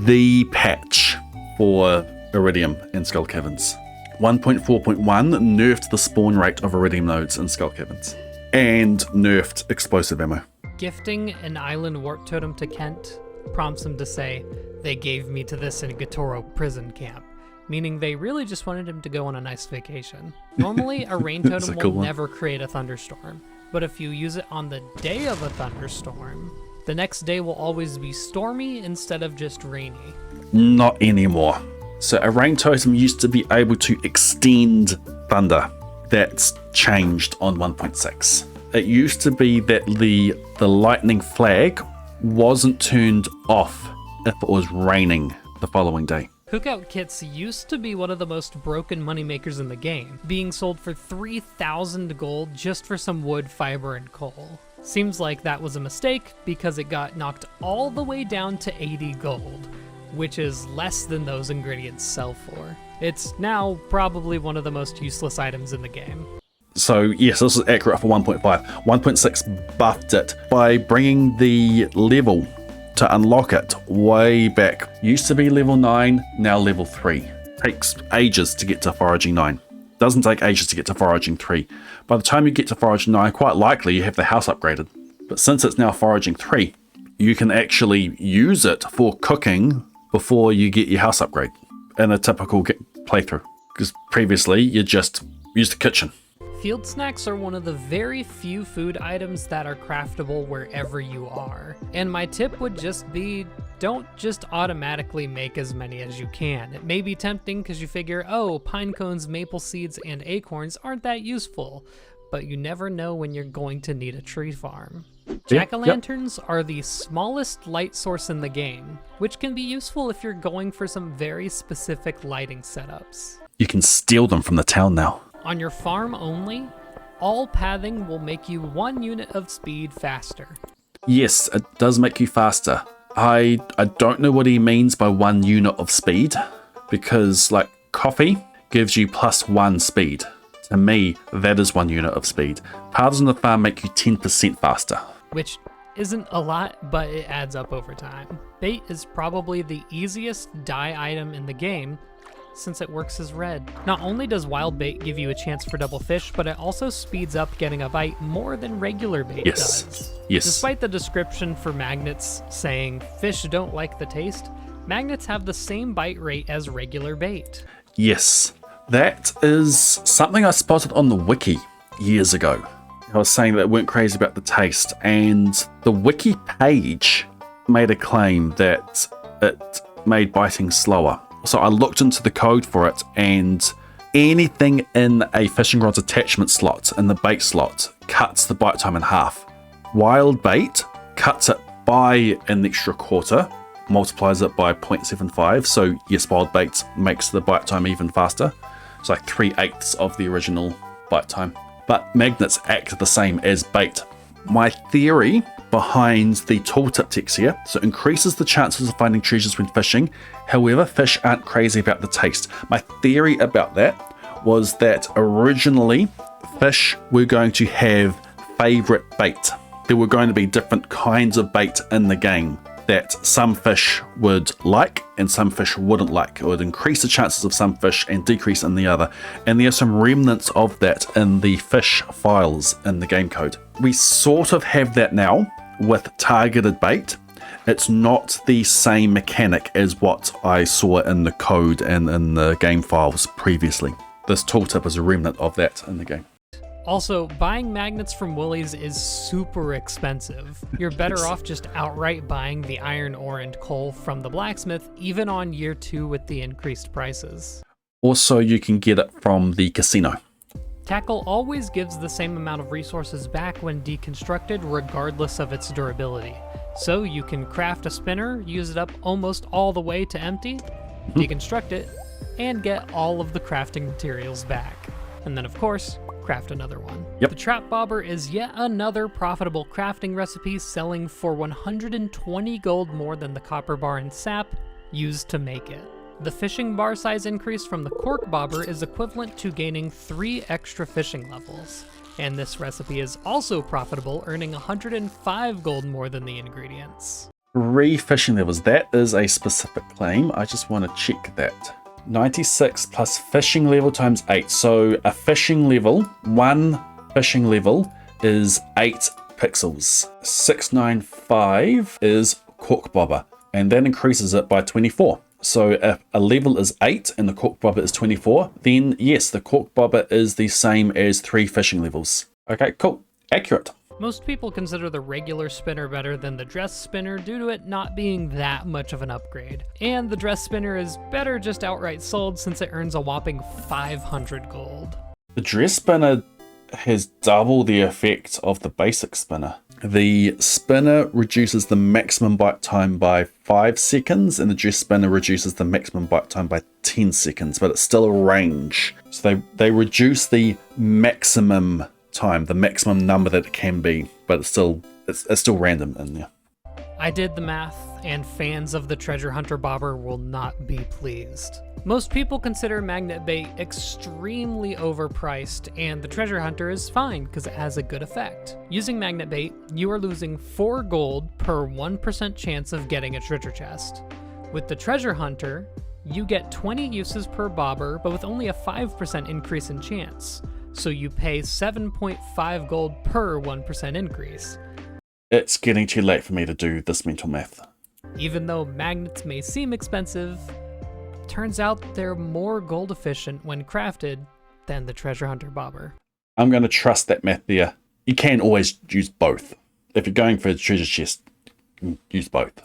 [SPEAKER 1] the patch for Iridium and Skull Caverns. 1.4.1 nerfed the spawn rate of Iridium nodes in Skull Caverns and nerfed explosive ammo.
[SPEAKER 2] Gifting an island warp totem to Kent prompts him to say, "They gave me to this in Gatoro prison camp," meaning they really just wanted him to go on a nice vacation. Normally, a rain totem will never create a thunderstorm, but if you use it on the day of a thunderstorm, the next day will always be stormy instead of just rainy.
[SPEAKER 1] Not anymore. So a rain totem used to be able to extend thunder. That's changed on 1.6. It used to be that the lightning flag wasn't turned off if it was raining the following day.
[SPEAKER 2] Cookout kits used to be one of the most broken moneymakers in the game, being sold for 3,000 gold just for some wood, fiber, and coal. Seems like that was a mistake because it got knocked all the way down to 80 gold, which is less than those ingredients sell for. It's now probably one of the most useless items in the game.
[SPEAKER 1] So yes, this is accurate for 1.5. 1.6 buffed it by bringing the level to unlock it way back. Used to be level 9, now level 3. Takes ages to get to foraging 9. Doesn't take ages to get to foraging 3. By the time you get to foraging 9, quite likely you have the house upgraded. But since it's now foraging 3, you can actually use it for cooking before you get your house upgrade in a typical playthrough. Because previously you just used the kitchen.
[SPEAKER 2] Field snacks are one of the very few food items that are craftable wherever you are. And my tip would just be, don't just automatically make as many as you can. It may be tempting because you figure, oh, pine cones, maple seeds, and acorns aren't that useful, but you never know when you're going to need a tree farm. Jack-o'-lanterns are the smallest light source in the game, which can be useful if you're going for some very specific lighting setups.
[SPEAKER 1] You can steal them from the town now.
[SPEAKER 2] On your farm only, all pathing will make you 1 unit of speed faster.
[SPEAKER 1] Yes, it does make you faster. I don't know what he means by 1 unit of speed, because like coffee gives you +1 speed. To me, that is 1 unit of speed. Paths on the farm make you 10% faster.
[SPEAKER 2] Which isn't a lot, but it adds up over time. Bait is probably the easiest dye item in the game, since it works as red. Not only does wild bait give you a chance for double fish, but it also speeds up getting a bite more than regular bait does.
[SPEAKER 1] Yes.
[SPEAKER 2] Despite the description for magnets saying fish don't like the taste, magnets have the same bite rate as regular bait.
[SPEAKER 1] Yes. That is something I spotted on the wiki years ago. I was saying that it weren't crazy about the taste, and the wiki page made a claim that it made biting slower. So I looked into the code for it, and anything in a fishing rod's attachment slot, in the bait slot, cuts the bite time in half. Wild bait cuts it by an extra quarter, multiplies it by 0.75, so yes, wild bait makes the bite time even faster. It's like 3/8 of the original bite time. But magnets act the same as bait. My theory behind the tooltip text here, so increases the chances of finding treasures when fishing. However, fish aren't crazy about the taste. My theory about that was that originally fish were going to have favorite bait. There were going to be different kinds of bait in the game that some fish would like and some fish wouldn't like. It would increase the chances of some fish and decrease in the other. And there are some remnants of that in the fish files in the game code. We sort of have that now with targeted bait. It's not the same mechanic as what I saw in the code and in the game files previously. This tooltip is a remnant of that in the game.
[SPEAKER 2] Also, buying magnets from Woolies is super expensive. You're better off just outright buying the iron ore and coal from the blacksmith, even on year 2 with the increased prices.
[SPEAKER 1] Also, you can get it from the casino.
[SPEAKER 2] Tackle always gives the same amount of resources back when deconstructed, regardless of its durability. So you can craft a spinner, use it up almost all the way to empty, deconstruct it, and get all of the crafting materials back. And then, of course, craft another one.
[SPEAKER 1] Yep.
[SPEAKER 2] The trap bobber is yet another profitable crafting recipe, selling for 120 gold more than the copper bar and sap used to make it. The fishing bar size increase from the cork bobber is equivalent to gaining 3 extra fishing levels. And this recipe is also profitable, earning 105 gold more than the ingredients.
[SPEAKER 1] 3 fishing levels, that is a specific claim. I just want to check that. 96 plus fishing level times 8. So a fishing level, 1 fishing level is 8 pixels. 695 is cork bobber, and that increases it by 24. So if a level is 8 and the cork bobber is 24, then yes, the cork bobber is the same as 3 fishing levels. Okay, cool. Accurate.
[SPEAKER 2] Most people consider the regular spinner better than the dress spinner due to it not being that much of an upgrade. And the dress spinner is better just outright sold since it earns a whopping 500 gold.
[SPEAKER 1] The dress spinner has double the effect of the basic spinner. The spinner reduces the maximum bite time by 5 seconds, and the dress spinner reduces the maximum bite time by 10 seconds, but it's still a range. So they reduce the maximum time, the maximum number that it can be, but it's still random in there.
[SPEAKER 2] I did the math, and fans of the treasure hunter bobber will not be pleased. Most people consider magnet bait extremely overpriced, and the treasure hunter is fine because it has a good effect. Using magnet bait, you are losing 4 gold per 1% chance of getting a treasure chest. With the treasure hunter, you get 20 uses per bobber, but with only a 5% increase in chance. So you pay 7.5 gold per 1% increase.
[SPEAKER 1] It's getting too late for me to do this mental math.
[SPEAKER 2] Even though magnets may seem expensive, turns out they're more gold efficient when crafted than the treasure hunter bobber.
[SPEAKER 1] I'm going to trust that math there. You can always use both. If you're going for a treasure chest, use both.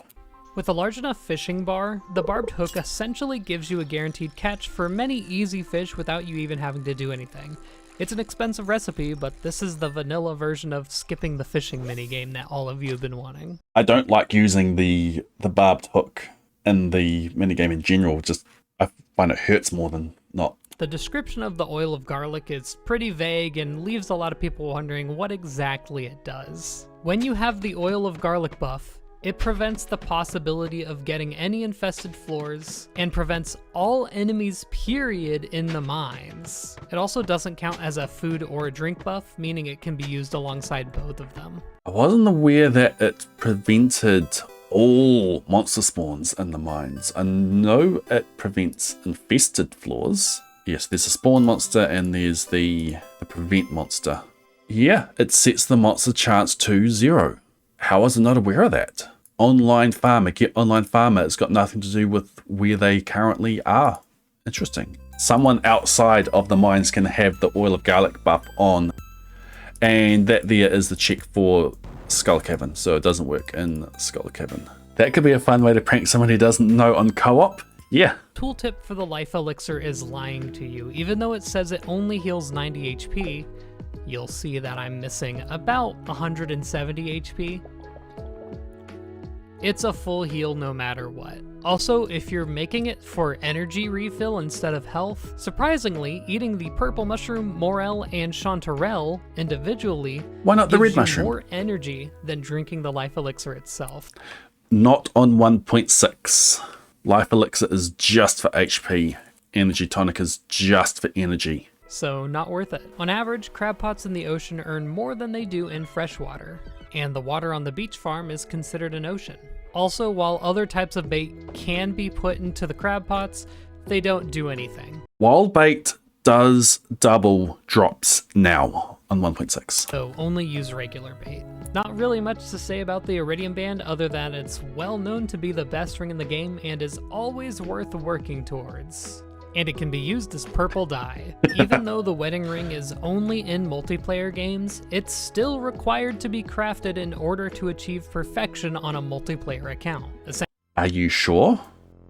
[SPEAKER 2] With a large enough fishing bar, the barbed hook essentially gives you a guaranteed catch for many easy fish without you even having to do anything. It's an expensive recipe, but this is the vanilla version of skipping the fishing minigame that all of you have been wanting.
[SPEAKER 1] I don't like using the barbed hook in the minigame in general. Just I find it hurts more than not.
[SPEAKER 2] The description of the oil of garlic is pretty vague and leaves a lot of people wondering what exactly it does. When you have the oil of garlic buff, it prevents the possibility of getting any infested floors and prevents all enemies period in the mines. It also doesn't count as a food or a drink buff, meaning it can be used alongside both of them.
[SPEAKER 1] I wasn't aware that it prevented all monster spawns in the mines. I know it prevents infested floors. Yes, there's a spawn monster and there's the prevent monster. Yeah, it sets the monster chance to 0. How was I not aware of that? Online farmer, get online farmer. It's got nothing to do with where they currently are. Interesting. Someone outside of the mines can have the oil of garlic buff on. And that there is the check for Skull Cavern, so it doesn't work in Skull Cavern. That could be a fun way to prank someone who doesn't know on co-op. Yeah.
[SPEAKER 2] Tooltip for the life elixir is lying to you. Even though it says it only heals 90 HP, you'll see that I'm missing about 170 HP. It's a full heal no matter what. Also, if you're making it for energy refill instead of health, surprisingly, eating the purple mushroom, morel, and chanterelle individually
[SPEAKER 1] Why not the red
[SPEAKER 2] gives you
[SPEAKER 1] mushroom?
[SPEAKER 2] more energy than drinking the life elixir itself.
[SPEAKER 1] Not on 1.6. Life elixir is just for HP. Energy tonic is just for energy.
[SPEAKER 2] So not worth it. On average, crab pots in the ocean earn more than they do in freshwater, and the water on the beach farm is considered an ocean. Also, while other types of bait can be put into the crab pots, they don't do anything.
[SPEAKER 1] Wild bait does double drops now on 1.6.
[SPEAKER 2] So only use regular bait. Not really much to say about the Iridium Band other than it's well known to be the best ring in the game and is always worth working towards. And it can be used as purple dye. Even though the wedding ring is only in multiplayer games, it's still required to be crafted in order to achieve perfection on a multiplayer account.
[SPEAKER 1] Are you sure?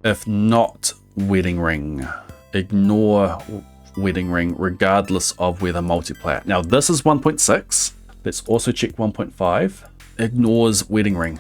[SPEAKER 1] If not, wedding ring. Ignore wedding ring regardless of whether multiplayer. Now this is 1.6. Let's also check 1.5. Ignores wedding ring.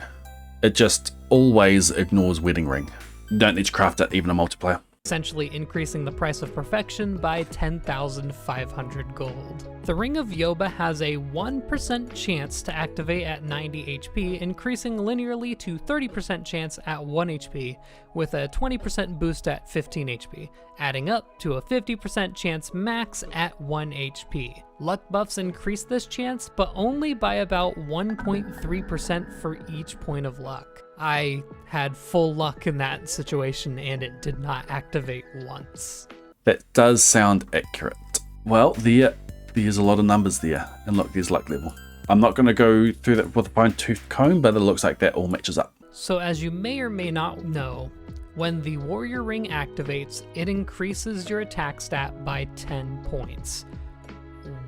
[SPEAKER 1] It just always ignores wedding ring. You don't need to craft it even in multiplayer.
[SPEAKER 2] Essentially increasing the price of perfection by 10,500 gold. The Ring of Yoba has a 1% chance to activate at 90 HP, increasing linearly to 30% chance at 1 HP, with a 20% boost at 15 HP, adding up to a 50% chance max at 1 HP. Luck buffs increase this chance, but only by about 1.3% for each point of luck. I had full luck in that situation and it did not activate once.
[SPEAKER 1] That does sound accurate. Well, there's a lot of numbers there. And look, there's luck level. I'm not going to go through that with a fine-tooth comb, but it looks like that all matches up.
[SPEAKER 2] So as you may or may not know, when the warrior ring activates, it increases your attack stat by 10 points.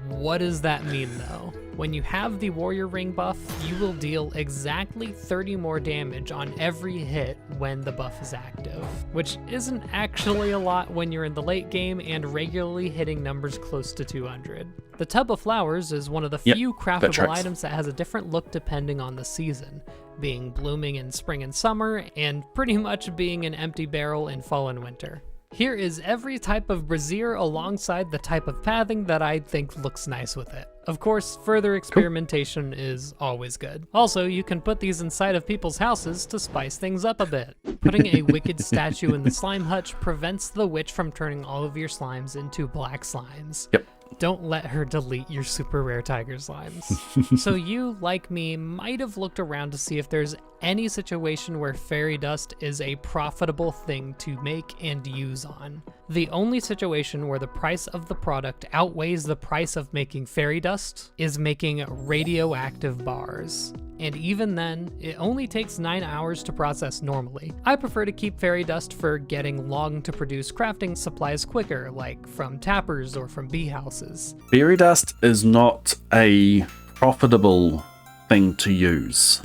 [SPEAKER 2] What does that mean though? When you have the warrior ring buff, you will deal exactly 30 more damage on every hit when the buff is active, which isn't actually a lot when you're in the late game and regularly hitting numbers close to 200. The Tub of Flowers is one of the few craftable items that has a different look depending on the season, being blooming in spring and summer, and pretty much being an empty barrel in fall and winter. Here is every type of brazier alongside the type of pathing that I think looks nice with it. Of course, further experimentation is always good. Also, you can put these inside of people's houses to spice things up a bit. Putting a wicked statue in the slime hutch prevents the witch from turning all of your slimes into black slimes.
[SPEAKER 1] Yep.
[SPEAKER 2] Don't let her delete your super rare tiger slimes. So you, like me, might have looked around to see if there's any situation where fairy dust is a profitable thing to make and use on. The only situation where the price of the product outweighs the price of making fairy dust is making radioactive bars. And even then, it only takes 9 hours to process normally. I prefer to keep fairy dust for getting long to produce crafting supplies quicker, like from tappers or from bee houses.
[SPEAKER 1] Fairy dust is not a profitable thing to use.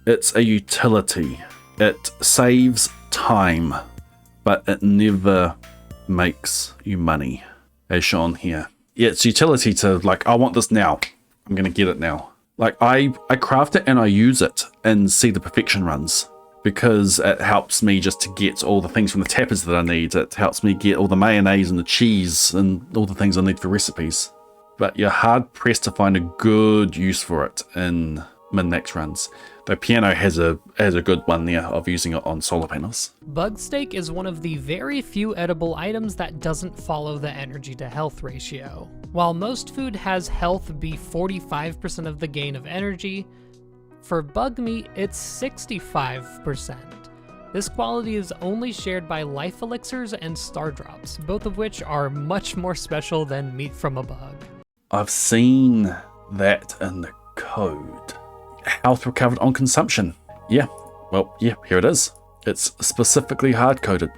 [SPEAKER 1] It's a utility. It saves time, but it never makes you money, as shown here. Yeah, it's utility to, like, I want this now. I'm gonna get it now. Like, I craft it and I use it and see the perfection runs, because it helps me just to get all the things from the tappers that I need. It helps me get all the mayonnaise and the cheese and all the things I need for recipes. But you're hard pressed to find a good use for it in min-max runs. Though Piano has a good one there of using it on solar panels.
[SPEAKER 2] Bug steak is one of the very few edible items that doesn't follow the energy to health ratio. While most food has health be 45% of the gain of energy, for bug meat it's 65%. This quality is only shared by life elixirs and star drops, both of which are much more special than meat from a bug.
[SPEAKER 1] I've seen that in the code. Health recovered on consumption. Yeah, well, yeah, here it is. It's specifically hard-coded.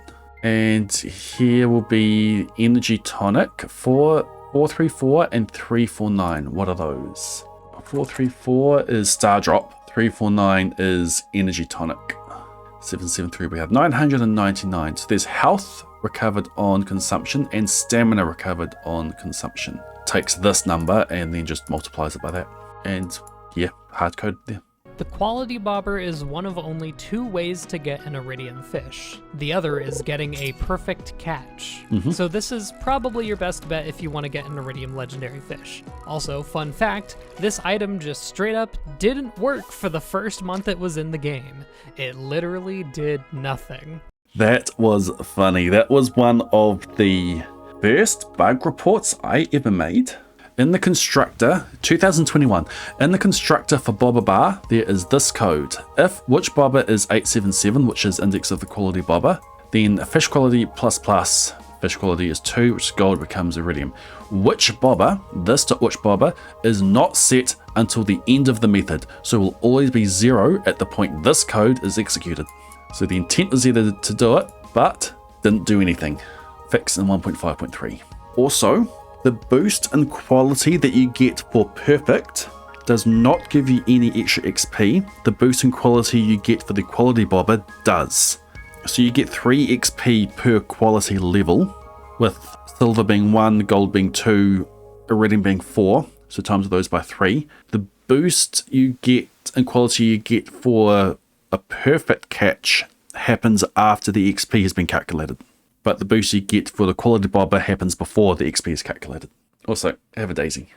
[SPEAKER 1] And here will be energy tonic for 434 and 349. What are those? 434 is star drop. 349 is energy tonic. 773, we have 999. So there's health recovered on consumption and stamina recovered on consumption. Takes this number and then just multiplies it by that. And yeah, hard code there.
[SPEAKER 2] The quality bobber is one of only 2 ways to get an iridium fish. The other is getting a perfect catch. So this is probably your best bet if you want to get an iridium legendary fish. Also, fun fact, this item just straight up didn't work for the first month it was in the game. It literally did nothing.
[SPEAKER 1] That was funny. That was one of the first bug reports I ever made. In the constructor, 2021, in the constructor for bobber bar, there is this code. If which bobber is 877, which is index of the quality bobber, then fish quality plus fish quality is 2, which is gold, becomes iridium. Which bobber, this to which bobber, is not set until the end of the method, so will always be 0 at the point this code is executed. So the intent was either to do it, but didn't do anything. Fix in 1.5.3. Also, the boost in quality that you get for perfect does not give you any extra XP. The boost in quality you get for the quality bobber does. So you get 3 XP per quality level, with silver being 1, gold being 2, iridium being 4, so times those by 3. The boost you get in quality you get for a perfect catch happens after the XP has been calculated. But the boost you get for the quality bobber happens before the XP is calculated. Also, have a daisy.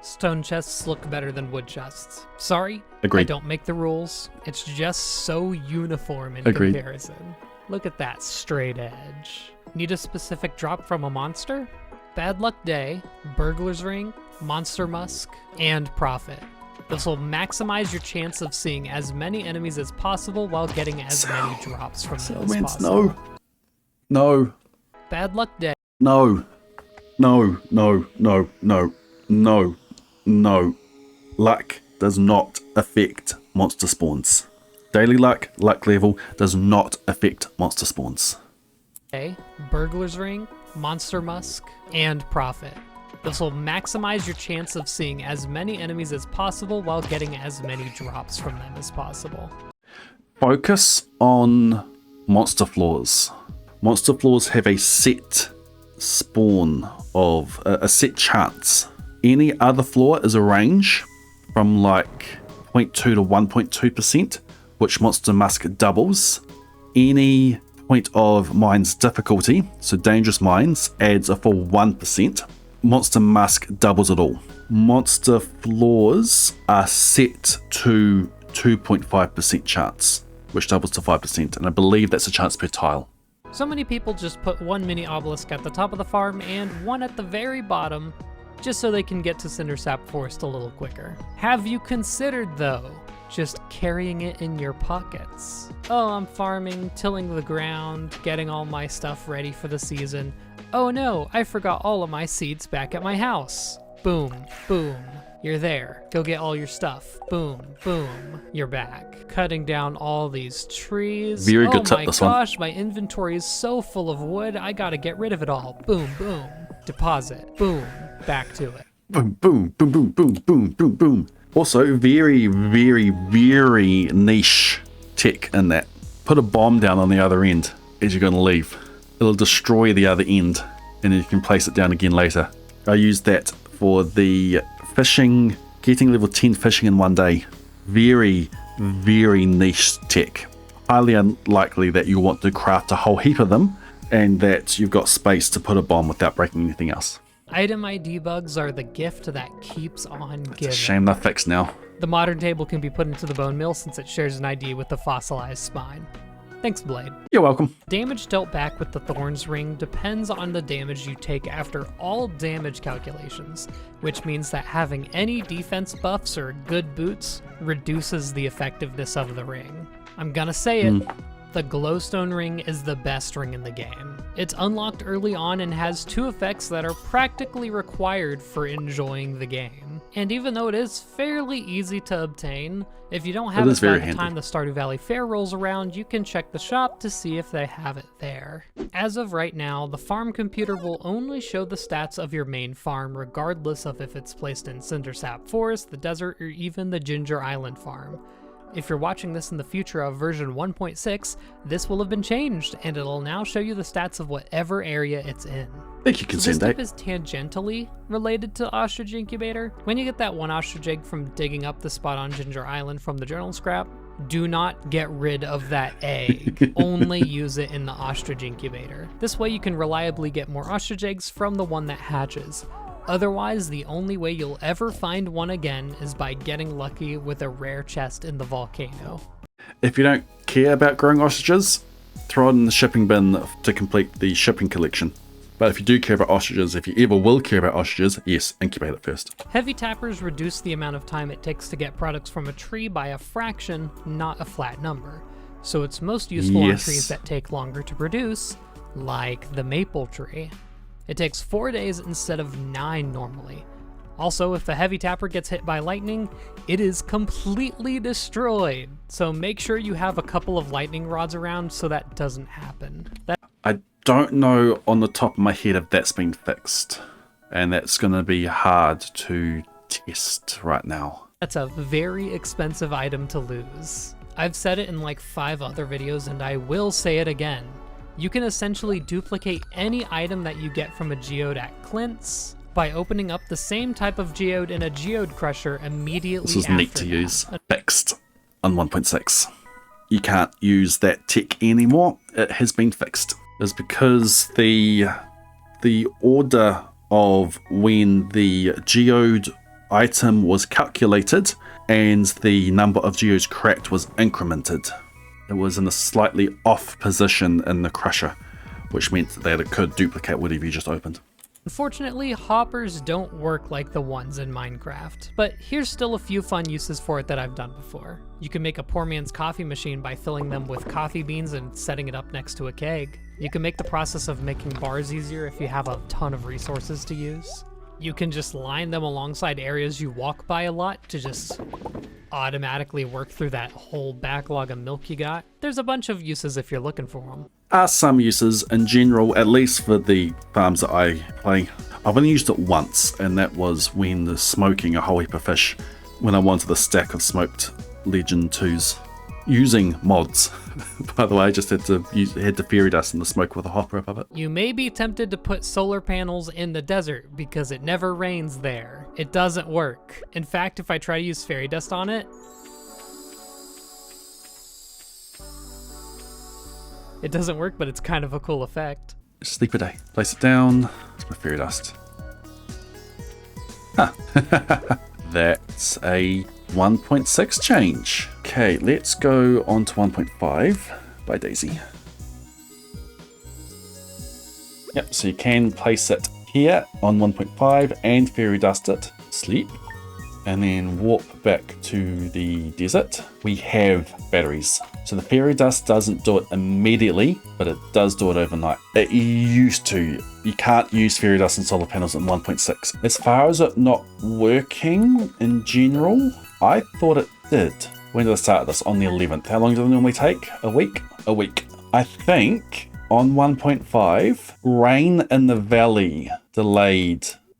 [SPEAKER 2] Stone chests look better than wood chests. Sorry,
[SPEAKER 1] Agreed.
[SPEAKER 2] I don't make the rules. It's just so uniform in
[SPEAKER 1] Agreed.
[SPEAKER 2] comparison. Look at that straight edge. Need a specific drop from a monster? Bad Luck Day, Burglar's Ring, Monster Musk, and Profit. This will maximize your chance of seeing as many enemies as possible while getting as many drops from them as possible.
[SPEAKER 1] No.
[SPEAKER 2] Bad Luck Day.
[SPEAKER 1] No. Luck does not affect monster spawns. Daily luck level does not affect monster spawns.
[SPEAKER 2] Burglar's Ring, Monster Musk, and Profit. This will maximize your chance of seeing as many enemies as possible while getting as many drops from them as possible.
[SPEAKER 1] Focus on monster floors. Monster floors have a set spawn of a set chance. Any other floor is a range from like 0.2 to 1.2%, which Monster Musk doubles. Any point of mine's difficulty, so dangerous mines, adds a full 1%. Monster Musk doubles it all. Monster floors are set to 2.5% chance, which doubles to 5%, and I believe that's a chance per tile.
[SPEAKER 2] So many people just put one mini obelisk at the top of the farm and one at the very bottom, just so they can get to Cindersap Forest a little quicker. Have you considered, though, just carrying it in your pockets? Oh, I'm farming, tilling the ground, getting all my stuff ready for the season. Oh no, I forgot all of my seeds back at my house. Boom, boom, you're there. Go get all your stuff. Boom, boom, you're back. Cutting down all these trees.
[SPEAKER 1] Very good tip,
[SPEAKER 2] Oh my
[SPEAKER 1] this one.
[SPEAKER 2] gosh, my inventory is so full of wood, I gotta get rid of it all. Boom, boom, deposit, boom, back to it.
[SPEAKER 1] Boom, boom, boom, boom, boom, boom, boom, boom. Also, very, very, very niche tech in that. Put a bomb down on the other end as you're going to leave. It'll destroy the other end, and then you can place it down again later. I used that for the fishing, getting level 10 fishing in one day. Very, very niche tech. Highly unlikely that you want to craft a whole heap of them, and that you've got space to put a bomb without breaking anything else.
[SPEAKER 2] Item ID bugs are the gift that keeps on giving.
[SPEAKER 1] Shame they're fixed now.
[SPEAKER 2] The modern table can be put into the bone mill since it shares an ID with the fossilized spine. Thanks, Blade.
[SPEAKER 1] You're welcome.
[SPEAKER 2] Damage dealt back with the Thorns Ring depends on the damage you take after all damage calculations, which means that having any defense buffs or good boots reduces the effectiveness of the ring. I'm gonna say it. The Glowstone Ring is the best ring in the game. It's unlocked early on and has 2 effects that are practically required for enjoying the game. And even though it is fairly easy to obtain, if you don't have it by the time the Stardew Valley Fair rolls around, you can check the shop to see if they have it there. As of right now, the farm computer will only show the stats of your main farm regardless of if it's placed in Cindersap Forest, the desert, or even the Ginger Island farm. If you're watching this in the future of version 1.6, this will have been changed, and it'll now show you the stats of whatever area it's in.
[SPEAKER 1] Thank you,
[SPEAKER 2] So this tip is tangentially related to Ostrich Incubator. When you get that one ostrich egg from digging up the spot on Ginger Island from the journal scrap, do not get rid of that egg. Only use it in the Ostrich Incubator. This way you can reliably get more ostrich eggs from the one that hatches. Otherwise, the only way you'll ever find one again is by getting lucky with a rare chest in the volcano.
[SPEAKER 1] If you don't care about growing ostriches, throw it in the shipping bin to complete the shipping collection. But if you do care about ostriches, if you ever will care about ostriches, yes, incubate it first.
[SPEAKER 2] Heavy tappers reduce the amount of time it takes to get products from a tree by a fraction, not a flat number. So it's most useful on trees that take longer to produce, like the maple tree. It takes 4 days instead of 9 normally. Also, if the heavy tapper gets hit by lightning, it is completely destroyed. So make sure you have a couple of lightning rods around so that doesn't happen.
[SPEAKER 1] I don't know on the top of my head if that's been fixed, and that's going to be hard to test right now.
[SPEAKER 2] That's a very expensive item to lose. I've said it in like 5 other videos, and I will say it again. You can essentially duplicate any item that you get from a geode at Clint's by opening up the same type of geode in a geode crusher immediately after.
[SPEAKER 1] This is neat to use. Fixed on 1.6. You can't use that tech anymore. It has been fixed. It's because the order of when the geode item was calculated and the number of geodes cracked was incremented. It was in a slightly off position in the crusher, which meant that it could duplicate whatever you just opened.
[SPEAKER 2] Unfortunately, hoppers don't work like the ones in Minecraft, but here's still a few fun uses for it that I've done before. You can make a poor man's coffee machine by filling them with coffee beans and setting it up next to a keg. You can make the process of making bars easier if you have a ton of resources to use. You can just line them alongside areas you walk by a lot to just automatically work through that whole backlog of milk you got. There's a bunch of uses if you're looking for them.
[SPEAKER 1] Are some uses in general, at least for the farms that I play. I've only used it once, and that was when the smoking a whole heap of fish when I wanted a stack of smoked Legend 2s. Using mods. By the way, I just had to fairy dust in the smoke with a hopper above it.
[SPEAKER 2] You may be tempted to put solar panels in the desert because it never rains there. It doesn't work. In fact, if I try to use fairy dust on it It doesn't work, but it's kind of a cool effect.
[SPEAKER 1] Sleep a day. Place it down. It's my fairy dust. Huh. That's a 1.6 change. Okay, let's go on to 1.5 by Daisy. Yep, so you can place it here on 1.5 and fairy dust it. Sleep. And then warp back to the desert. We have batteries. So the fairy dust doesn't do it immediately, but it does do it overnight. It used to. You can't use fairy dust and solar panels in 1.6. As far as it not working in general, I thought it did. When did I start this? On the 11th. How long does it normally take? A week? A week. I think on 1.5, rain in the valley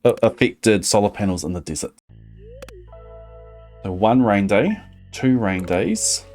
[SPEAKER 1] affected solar panels in the desert. So 1 rain day, 2 rain days.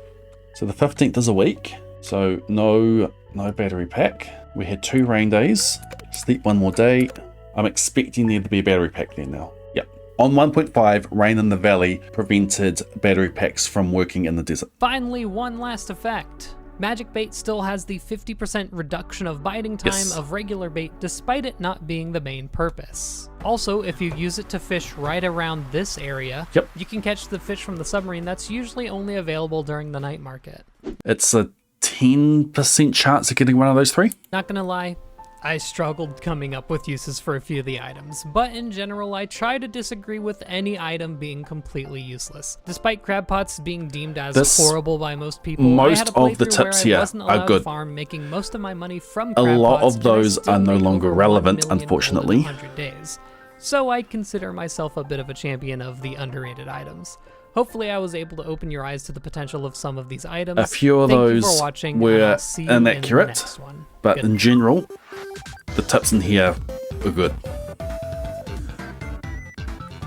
[SPEAKER 1] So the 15th is a week. So no battery pack. We had 2 rain days. Sleep 1 more day. I'm expecting there to be a battery pack there now. Yep. On 1.5, rain in the valley prevented battery packs from working in the desert.
[SPEAKER 2] Finally, one last effect. Magic bait still has the 50% reduction of biting time of regular bait, despite it not being the main purpose. Also, if you use it to fish right around this area, you can catch the fish from the submarine that's usually only available during the night market.
[SPEAKER 1] It's a 10% chance of getting one of those 3.
[SPEAKER 2] Not gonna lie, I struggled coming up with uses for a few of the items, but in general I try to disagree with any item being completely useless. Despite crab pots being deemed as horrible by most people,
[SPEAKER 1] most of the tips here are good.
[SPEAKER 2] Farm, making most of my money from crab
[SPEAKER 1] a lot
[SPEAKER 2] pots,
[SPEAKER 1] of those are no longer relevant, unfortunately.
[SPEAKER 2] 100 days. So I consider myself a bit of a champion of the underrated items. Hopefully I was able to open your eyes to the potential of some of these items.
[SPEAKER 1] A few of those were inaccurate, but in general, the tips in here are good.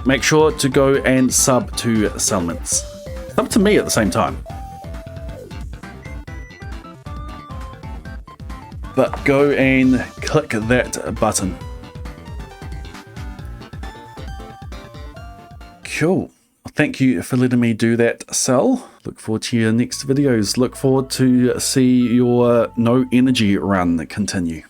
[SPEAKER 1] Make sure to go and sub to Settlements. Sub to me at the same time. But go and click that button. Cool. Thank you for letting me do that, Sal. Look forward to your next videos. Look forward to see your no energy run continue.